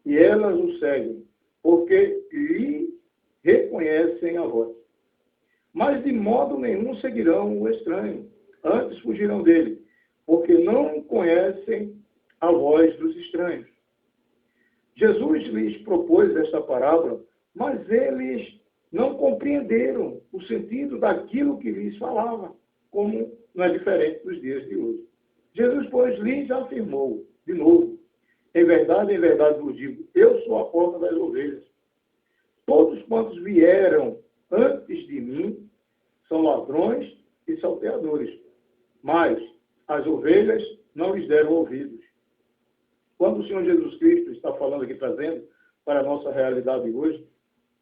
e elas o seguem, porque lhe reconhecem a voz. Mas de modo nenhum seguirão o estranho, antes fugirão dele, porque não conhecem a voz dos estranhos. Jesus lhes propôs esta parábola, mas eles não compreenderam o sentido daquilo que lhes falava, como não é diferente dos dias de hoje. Jesus, pois, lhes afirmou, de novo: em verdade vos digo, eu sou a porta das ovelhas. Todos quantos vieram antes de mim são ladrões e salteadores, mas as ovelhas não lhes deram ouvidos. Quando o Senhor Jesus Cristo está falando aqui, trazendo para a nossa realidade hoje,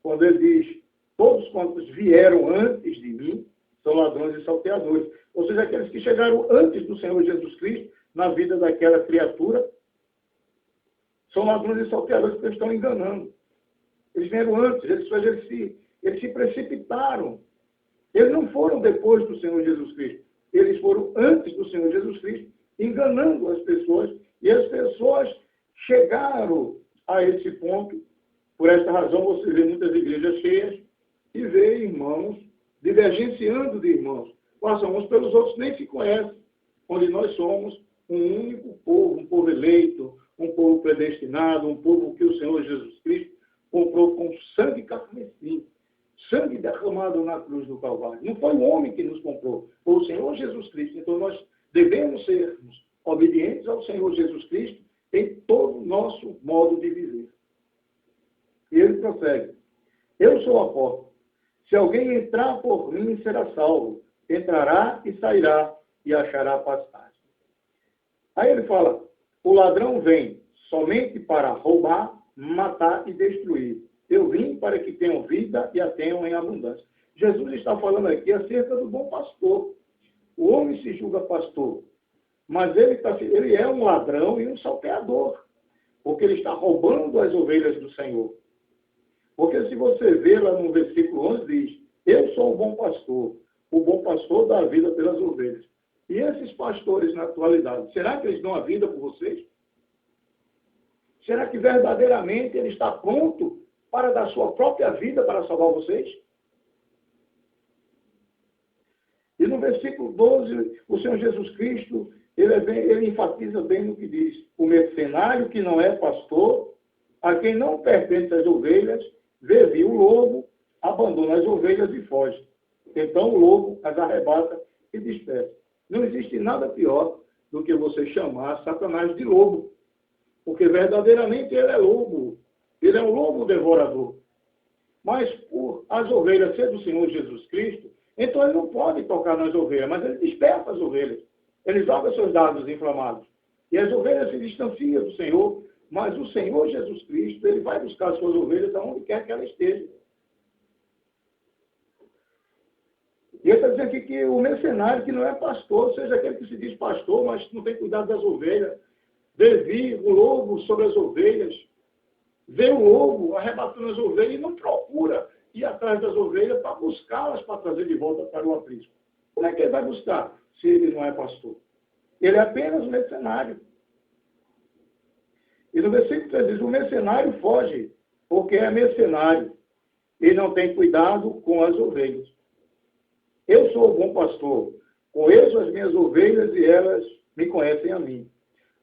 quando ele diz: todos quantos vieram antes de mim são ladrões e salteadores. Ou seja, aqueles que chegaram antes do Senhor Jesus Cristo na vida daquela criatura são ladrões e salteadores porque estão enganando. Eles vieram antes, eles se precipitaram. Eles não foram depois do Senhor Jesus Cristo. Eles foram antes do Senhor Jesus Cristo, enganando as pessoas. E as pessoas chegaram a esse ponto. Por esta razão, você vê muitas igrejas cheias e vê irmãos divergenciando de irmãos. Passam uns pelos outros, nem se conhecem. Onde nós somos um único povo, um povo eleito, um povo predestinado, um povo que o Senhor Jesus Cristo comprou com sangue carmesim, sangue derramado na cruz do Calvário. Não foi o homem que nos comprou, foi o Senhor Jesus Cristo. Então nós devemos sermos obedientes ao Senhor Jesus Cristo em todo o nosso modo de viver. E ele prossegue: eu sou a porta. Se alguém entrar por mim, será salvo. Entrará e sairá e achará pastagem. Aí ele fala: o ladrão vem somente para roubar, matar e destruir. Eu vim para que tenham vida e a tenham em abundância. Jesus está falando aqui acerca do bom pastor. O homem se julga pastor, mas ele é um ladrão e um salteador, porque ele está roubando as ovelhas do Senhor. Porque se você vê lá no versículo 11, diz: eu sou o bom pastor dá a vida pelas ovelhas. E esses pastores na atualidade, será que eles dão a vida por vocês? Será que verdadeiramente ele está pronto para dar sua própria vida para salvar vocês? E no versículo 12, o Senhor Jesus Cristo, ele enfatiza bem no que diz: o mercenário que não é pastor, a quem não pertence as ovelhas, vê o lobo, abandona as ovelhas e foge. Então o lobo as arrebata e dispersa. Não existe nada pior do que você chamar Satanás de lobo, porque verdadeiramente ele é lobo. Ele é um lobo devorador. Mas por as ovelhas ser do Senhor Jesus Cristo, então ele não pode tocar nas ovelhas, mas ele desperta as ovelhas. Ele joga seus dardos inflamados. E as ovelhas se distanciam do Senhor, mas mas o Senhor Jesus Cristo, ele vai buscar as suas ovelhas aonde quer que ela esteja. E ele está dizendo aqui que o mercenário que não é pastor, seja aquele que se diz pastor, mas não tem cuidado das ovelhas, vê o lobo sobre as ovelhas, vê o lobo arrebatando as ovelhas e não procura ir atrás das ovelhas para buscá-las, para trazer de volta para o aprisco. Como é que ele vai buscar se ele não é pastor? Ele é apenas um mercenário. E no versículo 3 diz, o mercenário foge, porque é mercenário e não tem cuidado com as ovelhas. Eu sou o bom pastor, conheço as minhas ovelhas e elas me conhecem a mim.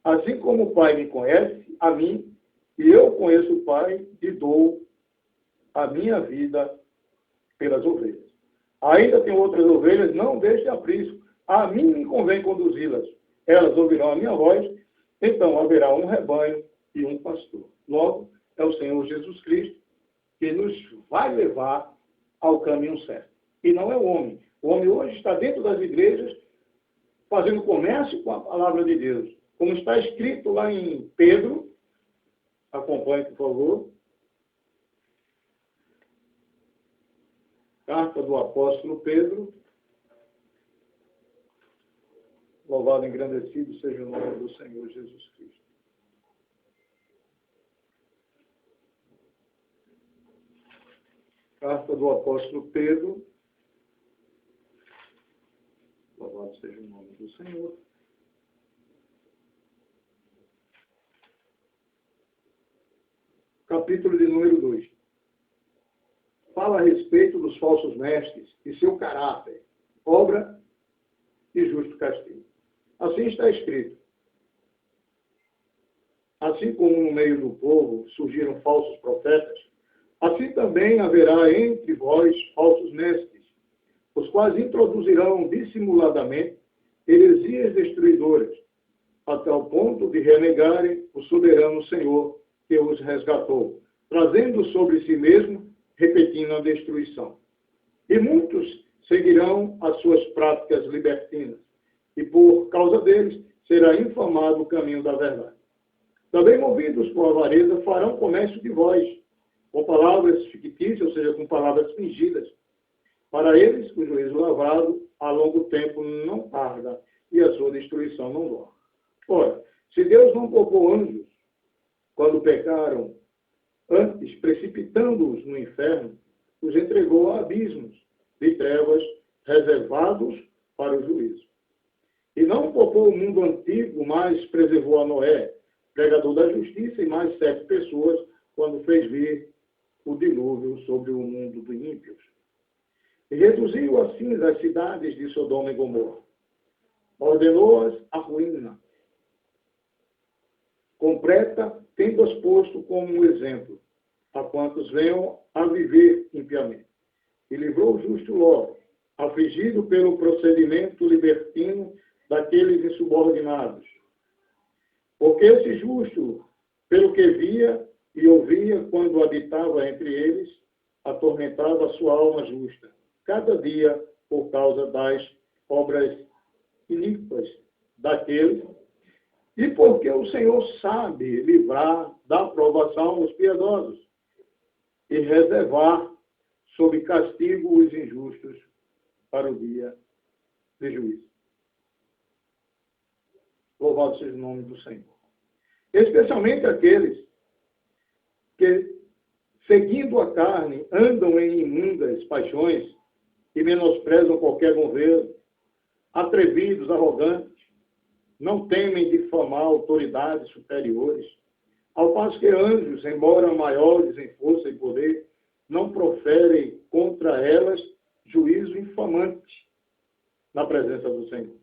Assim como o Pai me conhece a mim, e eu conheço o Pai e dou a minha vida pelas ovelhas. Ainda tem outras ovelhas, não deixe aprisco. A mim me convém conduzi-las. Elas ouvirão a minha voz, então haverá um rebanho e um pastor. Logo, é o Senhor Jesus Cristo que nos vai levar ao caminho certo. E não é o homem. O homem hoje está dentro das igrejas fazendo comércio com a palavra de Deus. Como está escrito lá em Pedro, acompanhe, por favor. Carta do apóstolo Pedro. Louvado e engrandecido seja o nome do Senhor Jesus Cristo. Carta do apóstolo Pedro. Louvado seja o nome do Senhor. Capítulo de número 2. Fala a respeito dos falsos mestres e seu caráter, obra e justo castigo. Assim está escrito. Assim como no meio do povo surgiram falsos profetas, assim também haverá entre vós falsos mestres, os quais introduzirão dissimuladamente heresias destruidoras, até o ponto de renegarem o soberano Senhor que os resgatou, trazendo sobre si mesmo, repetindo a destruição. E muitos seguirão as suas práticas libertinas, e por causa deles será infamado o caminho da verdade. Também movidos por avareza farão comércio de vós, com palavras fictícias, ou seja, com palavras fingidas. Para eles, o juízo lavrado a longo tempo não tarda, e a sua destruição não dorme. Ora, se Deus não poupou anjos quando pecaram, antes, precipitando-os no inferno, os entregou a abismos de trevas reservados para o juízo. E não poupou o mundo antigo, mas preservou a Noé, pregador da justiça, e mais 7 pessoas, quando fez vir o dilúvio sobre o mundo dos ímpios. E reduziu assim as cidades de Sodoma e Gomorra. Ordenou-as à ruína. Completa, tendo-as posto como um exemplo, a quantos venham a viver impiamente. E livrou o justo Ló, afligido pelo procedimento libertino daqueles insubordinados. Porque esse justo, pelo que via e ouvia quando habitava entre eles, atormentava a sua alma justa, cada dia por causa das obras iníquas daqueles, e porque o Senhor sabe livrar da aprovação os piedosos e reservar sob castigo os injustos para o dia de juízo. Louvado seja o nome do Senhor. Especialmente aqueles que, seguindo a carne, andam em imundas paixões e menosprezam qualquer governo, atrevidos, arrogantes, não temem difamar autoridades superiores, ao passo que anjos, embora maiores em força e poder, não proferem contra elas juízo infamante na presença do Senhor.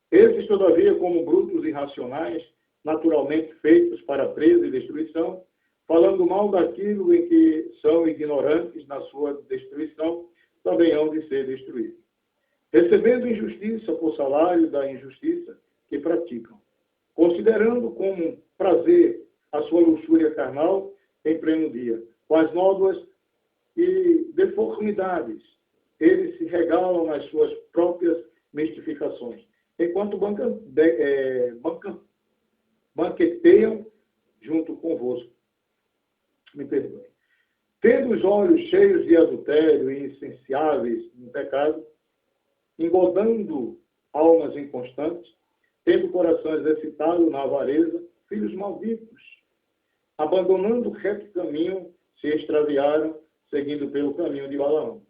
Esses, todavia, como brutos irracionais, naturalmente feitos para presa e destruição, falando mal daquilo em que são ignorantes na sua destruição, também hão de ser destruídos. Recebendo injustiça por salário da injustiça que praticam, considerando como prazer a sua luxúria carnal em pleno dia, com as nódoas e deformidades, eles se regalam nas suas próprias mistificações, enquanto banqueteiam junto com convosco. Me perdoe. Tendo os olhos cheios de adultério e insensiáveis no pecado, engodando almas inconstantes, tendo o coração exercitado na avareza, filhos malditos, abandonando o reto caminho, se extraviaram, seguindo pelo caminho de Balaão,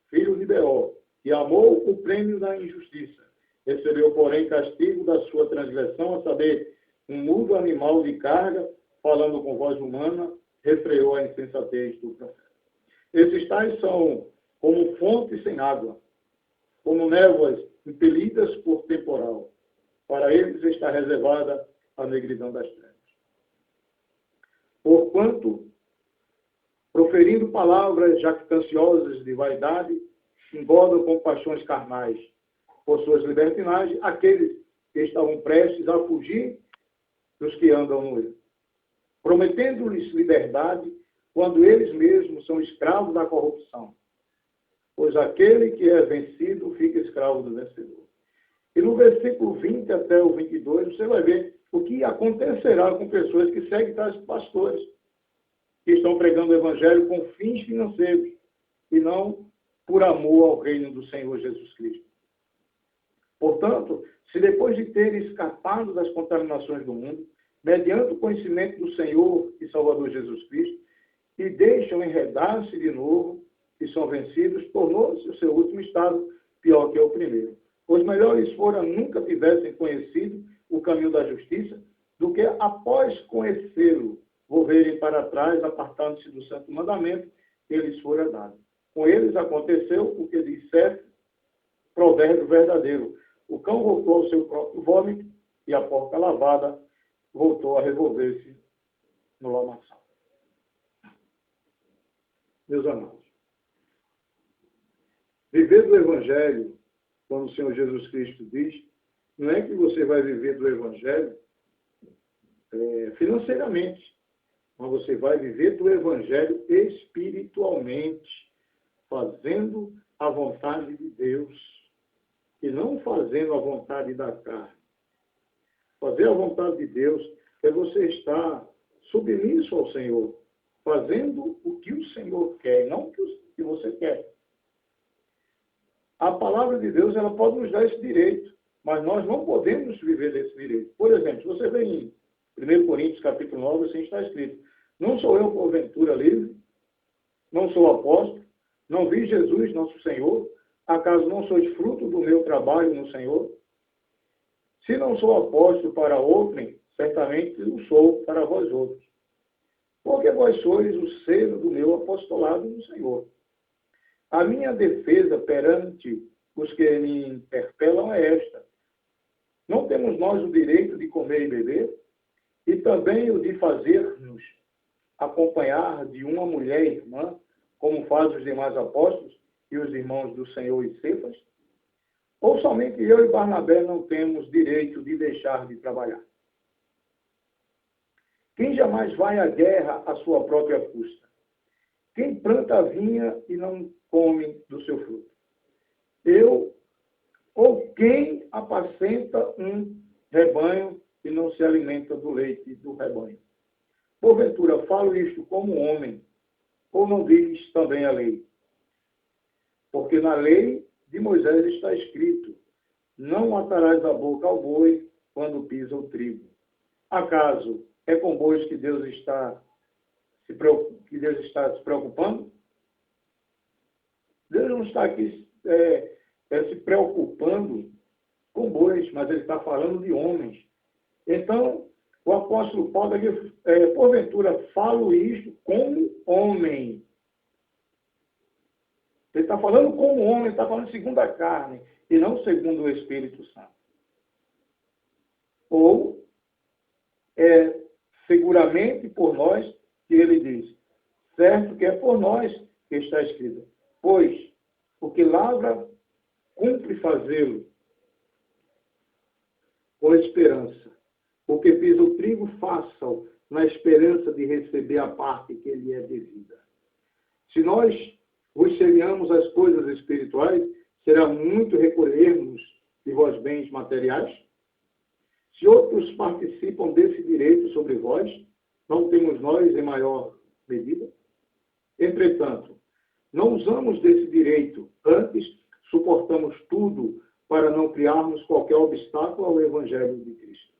filho de Beor, e amou o prêmio da injustiça. Recebeu, porém, castigo da sua transgressão, a saber, um mudo animal de carga, falando com voz humana, refreou a insensatez do profeta. Esses tais são como fontes sem água, como névoas impelidas por temporal. Para eles está reservada a negridão das trevas. Porquanto, proferindo palavras jactanciosas de vaidade, engodam com paixões carnais, por suas libertinagens, aqueles que estavam prestes a fugir dos que andam no erro, prometendo-lhes liberdade, quando eles mesmos são escravos da corrupção. Pois aquele que é vencido fica escravo do vencedor. E no versículo 20 até o 22, você vai ver o que acontecerá com pessoas que seguem tais pastores, que estão pregando o evangelho com fins financeiros, e não por amor ao reino do Senhor Jesus Cristo. Portanto, se depois de terem escapado das contaminações do mundo, mediante o conhecimento do Senhor e Salvador Jesus Cristo, e deixam enredar-se de novo, e são vencidos, tornou-se o seu último estado pior que o primeiro. Pois melhor lhes fora nunca tivessem conhecido o caminho da justiça, do que após conhecê-lo, volverem para trás, apartando-se do santo mandamento que lhes fora dado. Com eles aconteceu o que diz certo provérbio verdadeiro. O cão voltou ao seu próprio vômito, e a porca lavada voltou a revolver-se no lamaçal. Meus amados, viver do Evangelho, como o Senhor Jesus Cristo diz, não é que você vai viver do Evangelho financeiramente, mas você vai viver do Evangelho espiritualmente, fazendo a vontade de Deus e não fazendo a vontade da carne. Fazer a vontade de Deus é você estar submisso ao Senhor, fazendo o que o Senhor quer, não o que você quer. A palavra de Deus, ela pode nos dar esse direito, mas nós não podemos viver desse direito. Por exemplo, se você vem em 1 Coríntios, capítulo 9, assim está escrito: não sou eu, porventura, livre? Não sou apóstolo? Não vi Jesus, nosso Senhor? Acaso não sois fruto do meu trabalho no Senhor? Se não sou apóstolo para outrem, certamente o sou para vós outros. Porque vós sois o selo do meu apostolado no Senhor. A minha defesa perante os que me interpelam é esta: não temos nós o direito de comer e beber, e também o de fazer-nos acompanhar de uma mulher irmã, como fazem os demais apóstolos e os irmãos do Senhor e Cefas? Ou somente eu e Barnabé não temos direito de deixar de trabalhar? Quem jamais vai à guerra à sua própria custa? Quem planta a vinha e não come do seu fruto? Eu, ou quem apacenta um rebanho e não se alimenta do leite do rebanho? Porventura, falo isto como homem, ou não diz também a lei? Porque na lei de Moisés está escrito: não atarás a boca ao boi quando pisa o trigo. Acaso é com bois que Deus está se preocupando? Deus não está aqui se preocupando com bois, mas ele está falando de homens. Então, o apóstolo Paulo aqui, porventura, falo isto como homem. Ele está falando como homem, ele está falando segundo a carne, e não segundo o Espírito Santo. Ou, seguramente por nós, que ele diz, certo que é por nós que está escrito. Pois, o que lavra, cumpre fazê-lo com esperança. O que pisa o trigo, faça-o na esperança de receber a parte que lhe é devida. Se nós vos semeamos as coisas espirituais, será muito recolhermos de vós bens materiais? Se outros participam desse direito sobre vós, Não temos nós em maior medida? Entretanto, não usamos desse direito, antes suportamos tudo para não criarmos qualquer obstáculo ao Evangelho de Cristo.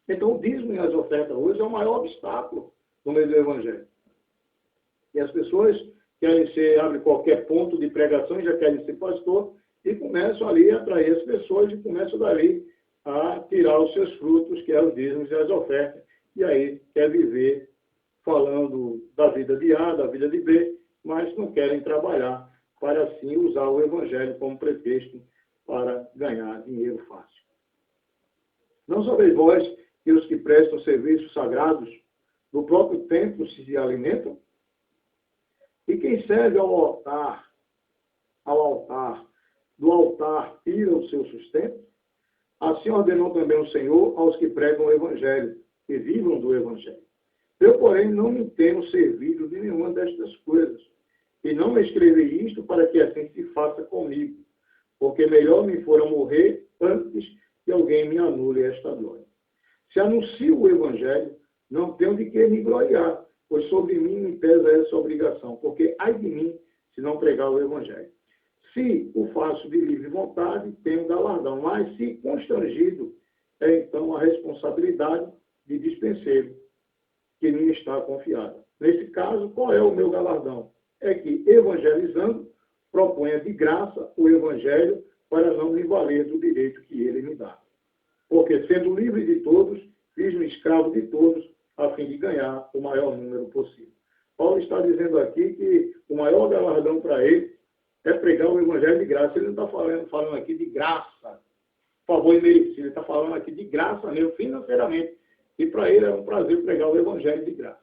Então, o dízimo e as ofertas hoje é o maior obstáculo no meio do Evangelho. E as pessoas querem ser, abre qualquer ponto de pregação e já querem ser pastor, e começam ali a atrair as pessoas e começam dali a tirar os seus frutos, que é os dízimos e as ofertas. E aí quer viver falando da vida de A, da vida de B, mas não querem trabalhar para assim usar o Evangelho como pretexto para ganhar dinheiro fácil. Não sabeis vós que os que prestam serviços sagrados no próprio templo se alimentam? E quem serve ao altar, do altar tira o seu sustento? Assim ordenou também o Senhor aos que pregam o Evangelho, que vivam do Evangelho. Eu, porém, não me tenho servido de nenhuma destas coisas, e não escrevi isto para que assim se faça comigo, porque melhor me fora morrer antes que alguém me anule esta glória. Se anuncio o Evangelho, não tenho de que me gloriar, pois sobre mim me pesa essa obrigação, porque ai de mim se não pregar o Evangelho. Se o faço de livre vontade, tenho galardão, mas se constrangido, é então a responsabilidade de dispenseiro que me está confiada. Nesse caso, qual é o meu galardão? É que, evangelizando, proponha de graça o Evangelho para não me valer do direito que ele me dá. Porque, sendo livre de todos, fiz-me escravo de todos, a fim de ganhar o maior número possível. Paulo está dizendo aqui que o maior galardão para ele é pregar o Evangelho de graça. Ele não está falando aqui de graça, favor imerecido. Ele está falando aqui de graça mesmo, financeiramente. E para ele é um prazer pregar o Evangelho de graça.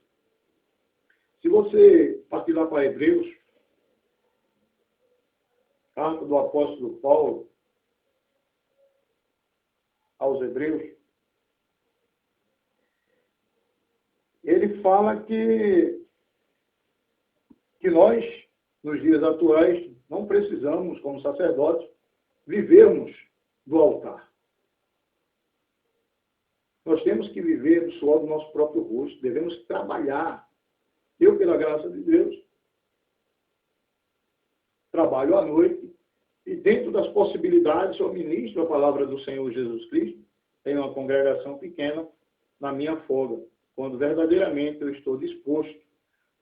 Se você partir lá para Hebreus, carta do apóstolo Paulo aos Hebreus, ele fala que nós, nos dias atuais, não precisamos, como sacerdotes, vivermos do altar. Nós temos que viver do suor do nosso próprio rosto, devemos trabalhar. Eu, pela graça de Deus, trabalho à noite e dentro das possibilidades eu ministro a palavra do Senhor Jesus Cristo em uma congregação pequena na minha folga, quando verdadeiramente eu estou disposto,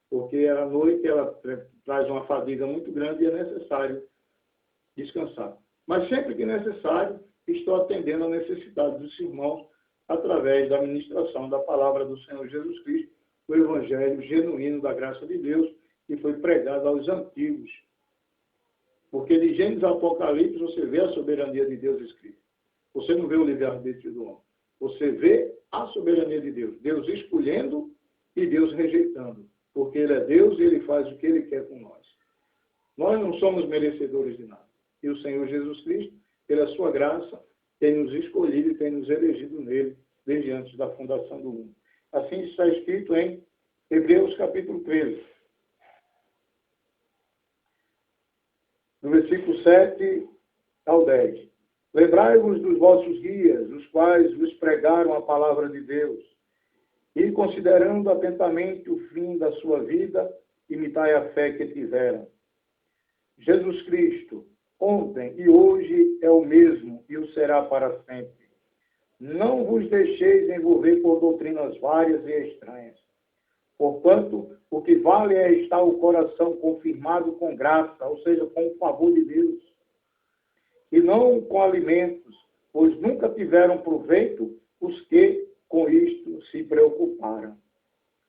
porque a noite ela traz uma fadiga muito grande e é necessário descansar. Mas sempre que necessário, estou atendendo a necessidade dos irmãos através da ministração da palavra do Senhor Jesus Cristo, o Evangelho genuíno da graça de Deus, que foi pregado aos antigos. Porque de Gênesis a Apocalipse você vê a soberania de Deus escrita. Você não vê o livre-arbítrio do homem. Você vê a soberania de Deus. Deus escolhendo e Deus rejeitando. Porque Ele é Deus e Ele faz o que Ele quer com nós. Nós não somos merecedores de nada. E o Senhor Jesus Cristo, pela sua graça, tem nos escolhido e tem nos elegido nele desde antes da fundação do mundo. Assim está escrito em Hebreus capítulo 13. No versículo 7 ao 10. Lembrai-vos dos vossos guias, os quais vos pregaram a palavra de Deus. E, considerando atentamente o fim da sua vida, imitai a fé que tiveram. Jesus Cristo, ontem e hoje é o mesmo e o será para sempre. Não vos deixeis envolver por doutrinas várias e estranhas. Portanto, o que vale é estar o coração confirmado com graça, ou seja, com o favor de Deus, e não com alimentos, pois nunca tiveram proveito os que com isto se preocuparam.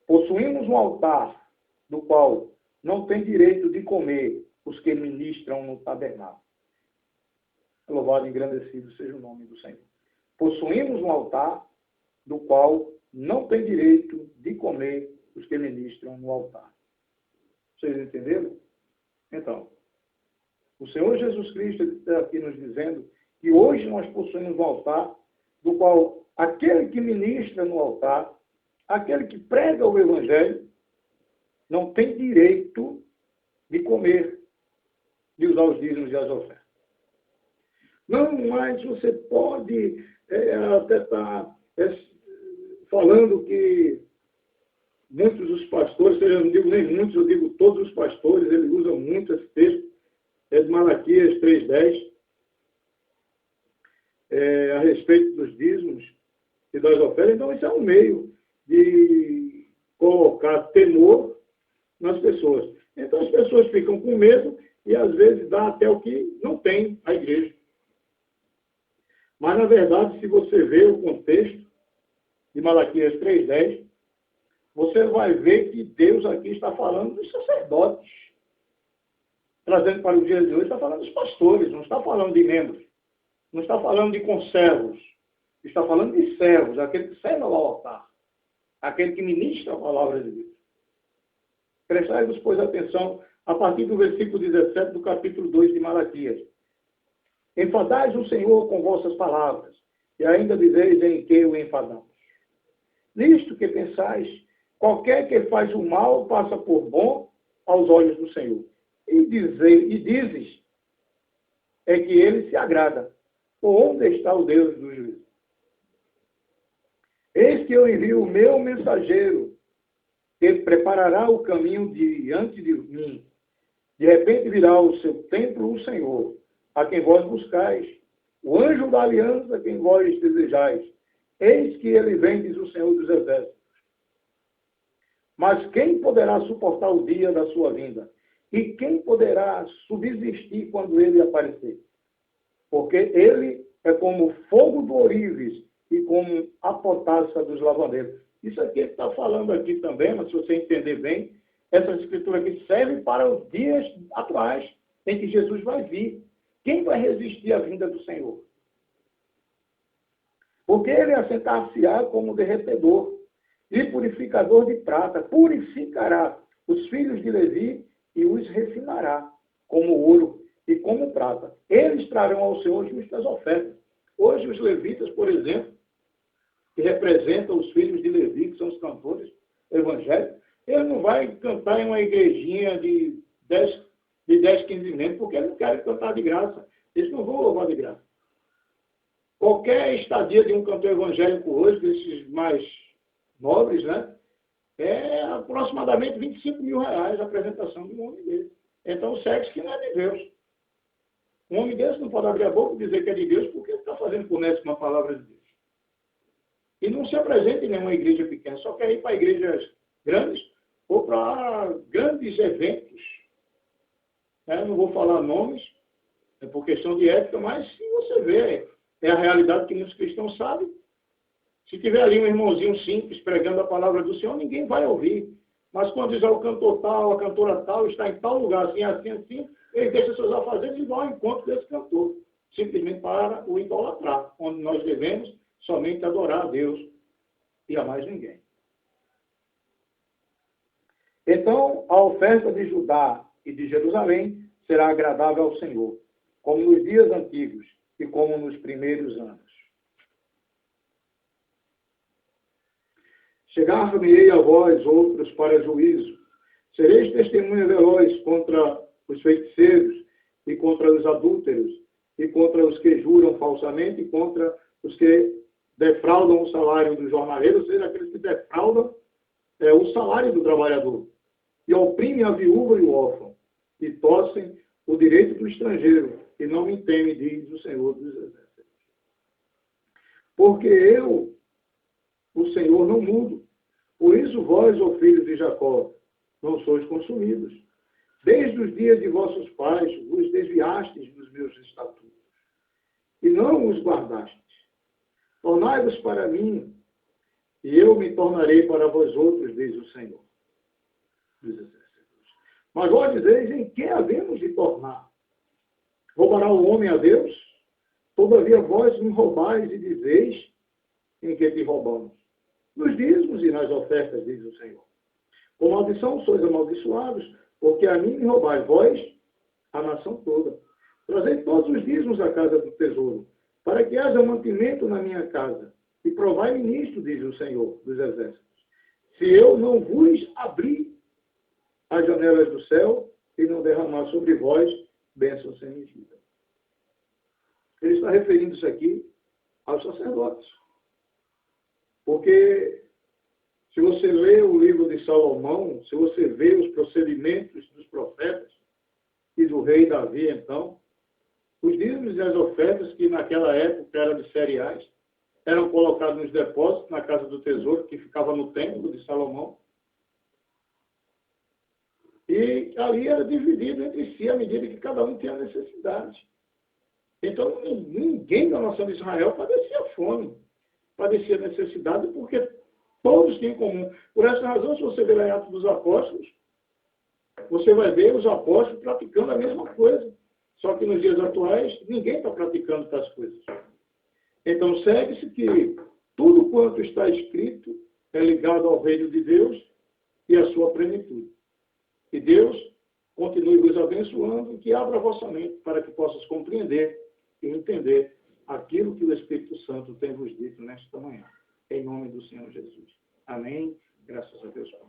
Possuímos um altar, do qual não tem direito de comer os que ministram no tabernáculo. Louvado e engrandecido seja o nome do Senhor. Possuímos um altar, do qual não tem direito de comer os que ministram no altar. Vocês entenderam? Então, o Senhor Jesus Cristo está aqui nos dizendo que hoje nós possuímos um altar, do qual aquele que ministra no altar, aquele que prega o Evangelho, não tem direito de comer, de usar os dízimos e as ofertas. Não, mas você pode até estar falando que muitos dos pastores, eu não digo nem muitos, eu digo todos os pastores, eles usam muito esse texto, é de Malaquias 3:10, a respeito dos dízimos e das ofertas. Então, isso é um meio de colocar temor nas pessoas. Então, as pessoas ficam com medo e, às vezes, dá até o que não tem a igreja. Mas, na verdade, se você vê o contexto de Malaquias 3:10, você vai ver que Deus aqui está falando dos sacerdotes. Trazendo para o dia de hoje, está falando dos pastores, não está falando de membros. Não está falando de conservos. Está falando de servos, aquele que serve ao altar. Aquele que ministra a palavra de Deus. Prestai-vos, pois, atenção, a partir do versículo 17 do capítulo 2 de Malaquias. Enfadais o Senhor com vossas palavras, e ainda dizeis em que o enfadamos. Nisto que pensais, qualquer que faz o mal passa por bom aos olhos do Senhor. E dizes é que ele se agrada. Por onde está o Deus do juízo? Eis que eu envio o meu mensageiro, que preparará o caminho diante de mim. De repente virá ao seu templo o Senhor, a quem vós buscais, o anjo da aliança, a quem vós desejais. Eis que ele vem, diz o Senhor dos Exércitos. Mas quem poderá suportar o dia da sua vinda? E quem poderá subsistir quando ele aparecer? Porque ele é como o fogo do ourives e como a potássia dos lavandeiros. Isso aqui ele está falando aqui também, mas se você entender bem, essa escritura aqui serve para os dias atuais, em que Jesus vai vir. Quem vai resistir à vinda do Senhor? Porque ele assentar-se-á como derretedor e purificador de prata, purificará os filhos de Levi e os refinará como ouro e como prata. Eles trarão ao Senhor justas ofertas. Hoje os levitas, por exemplo, que representam os filhos de Levi, que são os cantores evangélicos, ele não vai cantar em uma igrejinha de 10, 15 membros, porque ele não quer cantar de graça. Eles não vão louvar de graça. Qualquer estadia de um cantor evangélico hoje, desses mais nobres, né, é aproximadamente 25 mil reais a apresentação de um homem desse. Então, sexo que não é de Deus. Um homem desse não pode abrir a boca e dizer que é de Deus, porque ele está fazendo comércio com a palavra de Deus. E não se apresenta em nenhuma igreja pequena, só quer ir para igrejas grandes ou para grandes eventos. Não vou falar nomes, é por questão de ética, mas se você vê, é a realidade que muitos cristãos sabem. Se tiver ali um irmãozinho simples pregando a palavra do Senhor, ninguém vai ouvir. Mas quando diz o cantor tal, a cantora tal, está em tal lugar, assim, assim, assim, ele deixa seus afazeres e vai ao encontro desse cantor. Simplesmente para o idolatrar, onde nós devemos somente adorar a Deus e a mais ninguém. Então, a oferta de Judá e de Jerusalém será agradável ao Senhor, como nos dias antigos e como nos primeiros anos. Chegar-me-ei a vós outros para juízo. Sereis testemunha veloz contra os feiticeiros e contra os adúlteros e contra os que juram falsamente e contra os que defraudam o salário do jornaleiro, ou seja, aqueles que defraudam o salário do trabalhador e oprimem a viúva e o órfão e torcem o direito do estrangeiro e não me temem, diz o Senhor dos Exércitos. Porque eu, o Senhor, não mudo. Por isso vós, ó filhos de Jacó, não sois consumidos. Desde os dias de vossos pais vos desviastes dos meus estatutos e não os guardastes. Tornai-vos para mim e eu me tornarei para vós outros, diz o Senhor dos Exércitos. Mas vós dizeis, em que havemos de tornar? Roubará o homem a Deus? Todavia vós me roubais e dizeis, em que te roubamos? Nos dízimos e nas ofertas, diz o Senhor. Com maldição sois amaldiçoados, porque a mim me roubais, vós, a nação toda. Trazei todos os dízimos à casa do tesouro, para que haja mantimento na minha casa. E provai-me nisto, diz o Senhor dos Exércitos. Se eu não vos abrir as janelas do céu e não derramar sobre vós bênçãos sem medida. Ele está referindo-se aqui aos sacerdotes. Porque Se você lê o livro de Salomão, se você vê os procedimentos dos profetas e do rei Davi, então, os dízimos e as ofertas, que naquela época eram de cereais, eram colocados nos depósitos na casa do tesouro, que ficava no templo de Salomão. E ali era dividido entre si à medida que cada um tinha necessidade. Então, ninguém da nação de Israel padecia fome, padecia necessidade, porque todos tinham em comum. Por essa razão, se você ver lá em Atos dos Apóstolos, você vai ver os apóstolos praticando a mesma coisa. Só que nos dias atuais, ninguém está praticando tais coisas. Então, segue-se que tudo quanto está escrito é ligado ao reino de Deus e à sua plenitude. Que Deus continue vos abençoando e que abra a vossa mente para que possas compreender e entender aquilo que o Espírito Santo tem vos dito nesta manhã. Em nome do Senhor Jesus. Amém. Graças a Deus, Pai.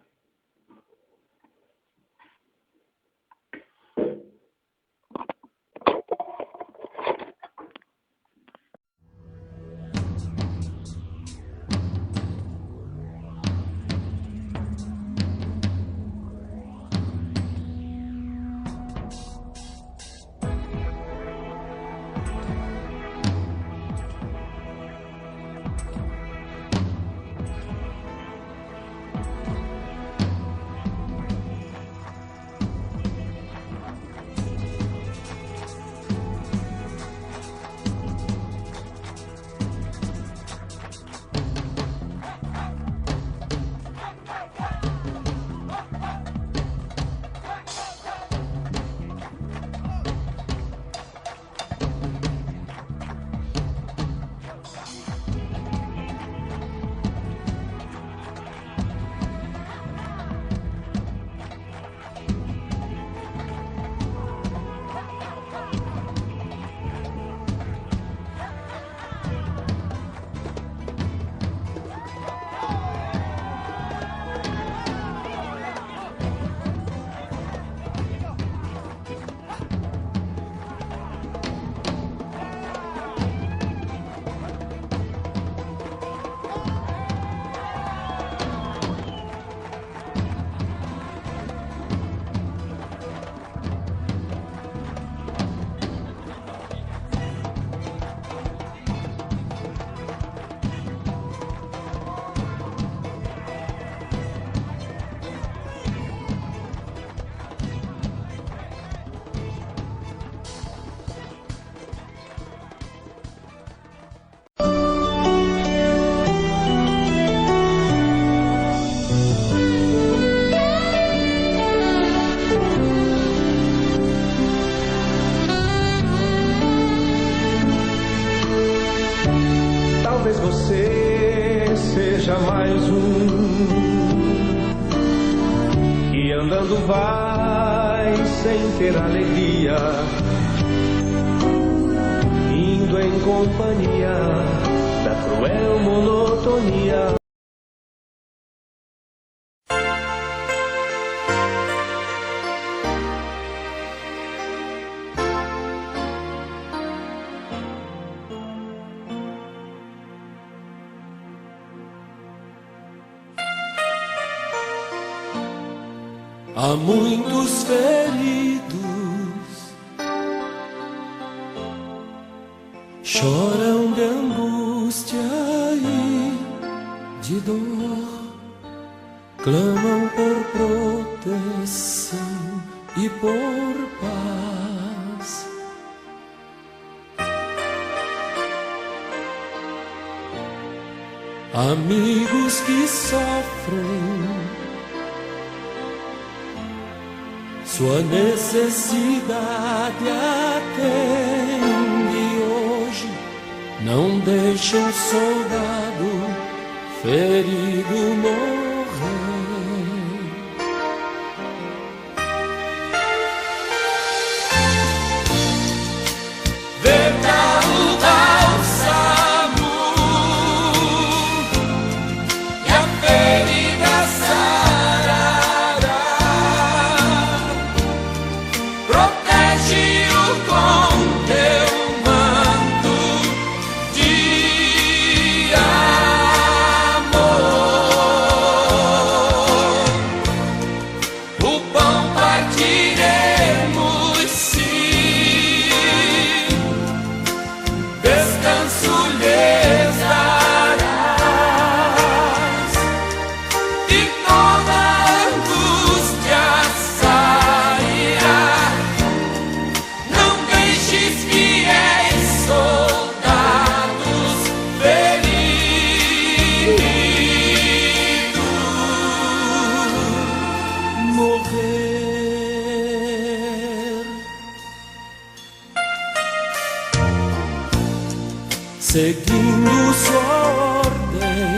Talvez você seja mais um que andando vai sem ter alegria, indo em companhia da cruel monotonia. Há muitos feridos, choram de angústia e de dor, clamam por proteção e por paz. Amigos que sofrem sua necessidade atende hoje, não deixa um soldado ferido morrer. Verta o bálsamo e a ferida sarará. Protege-o com teu manto de amor. seguindo sua ordem,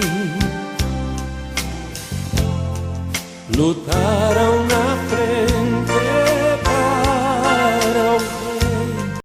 lutaram na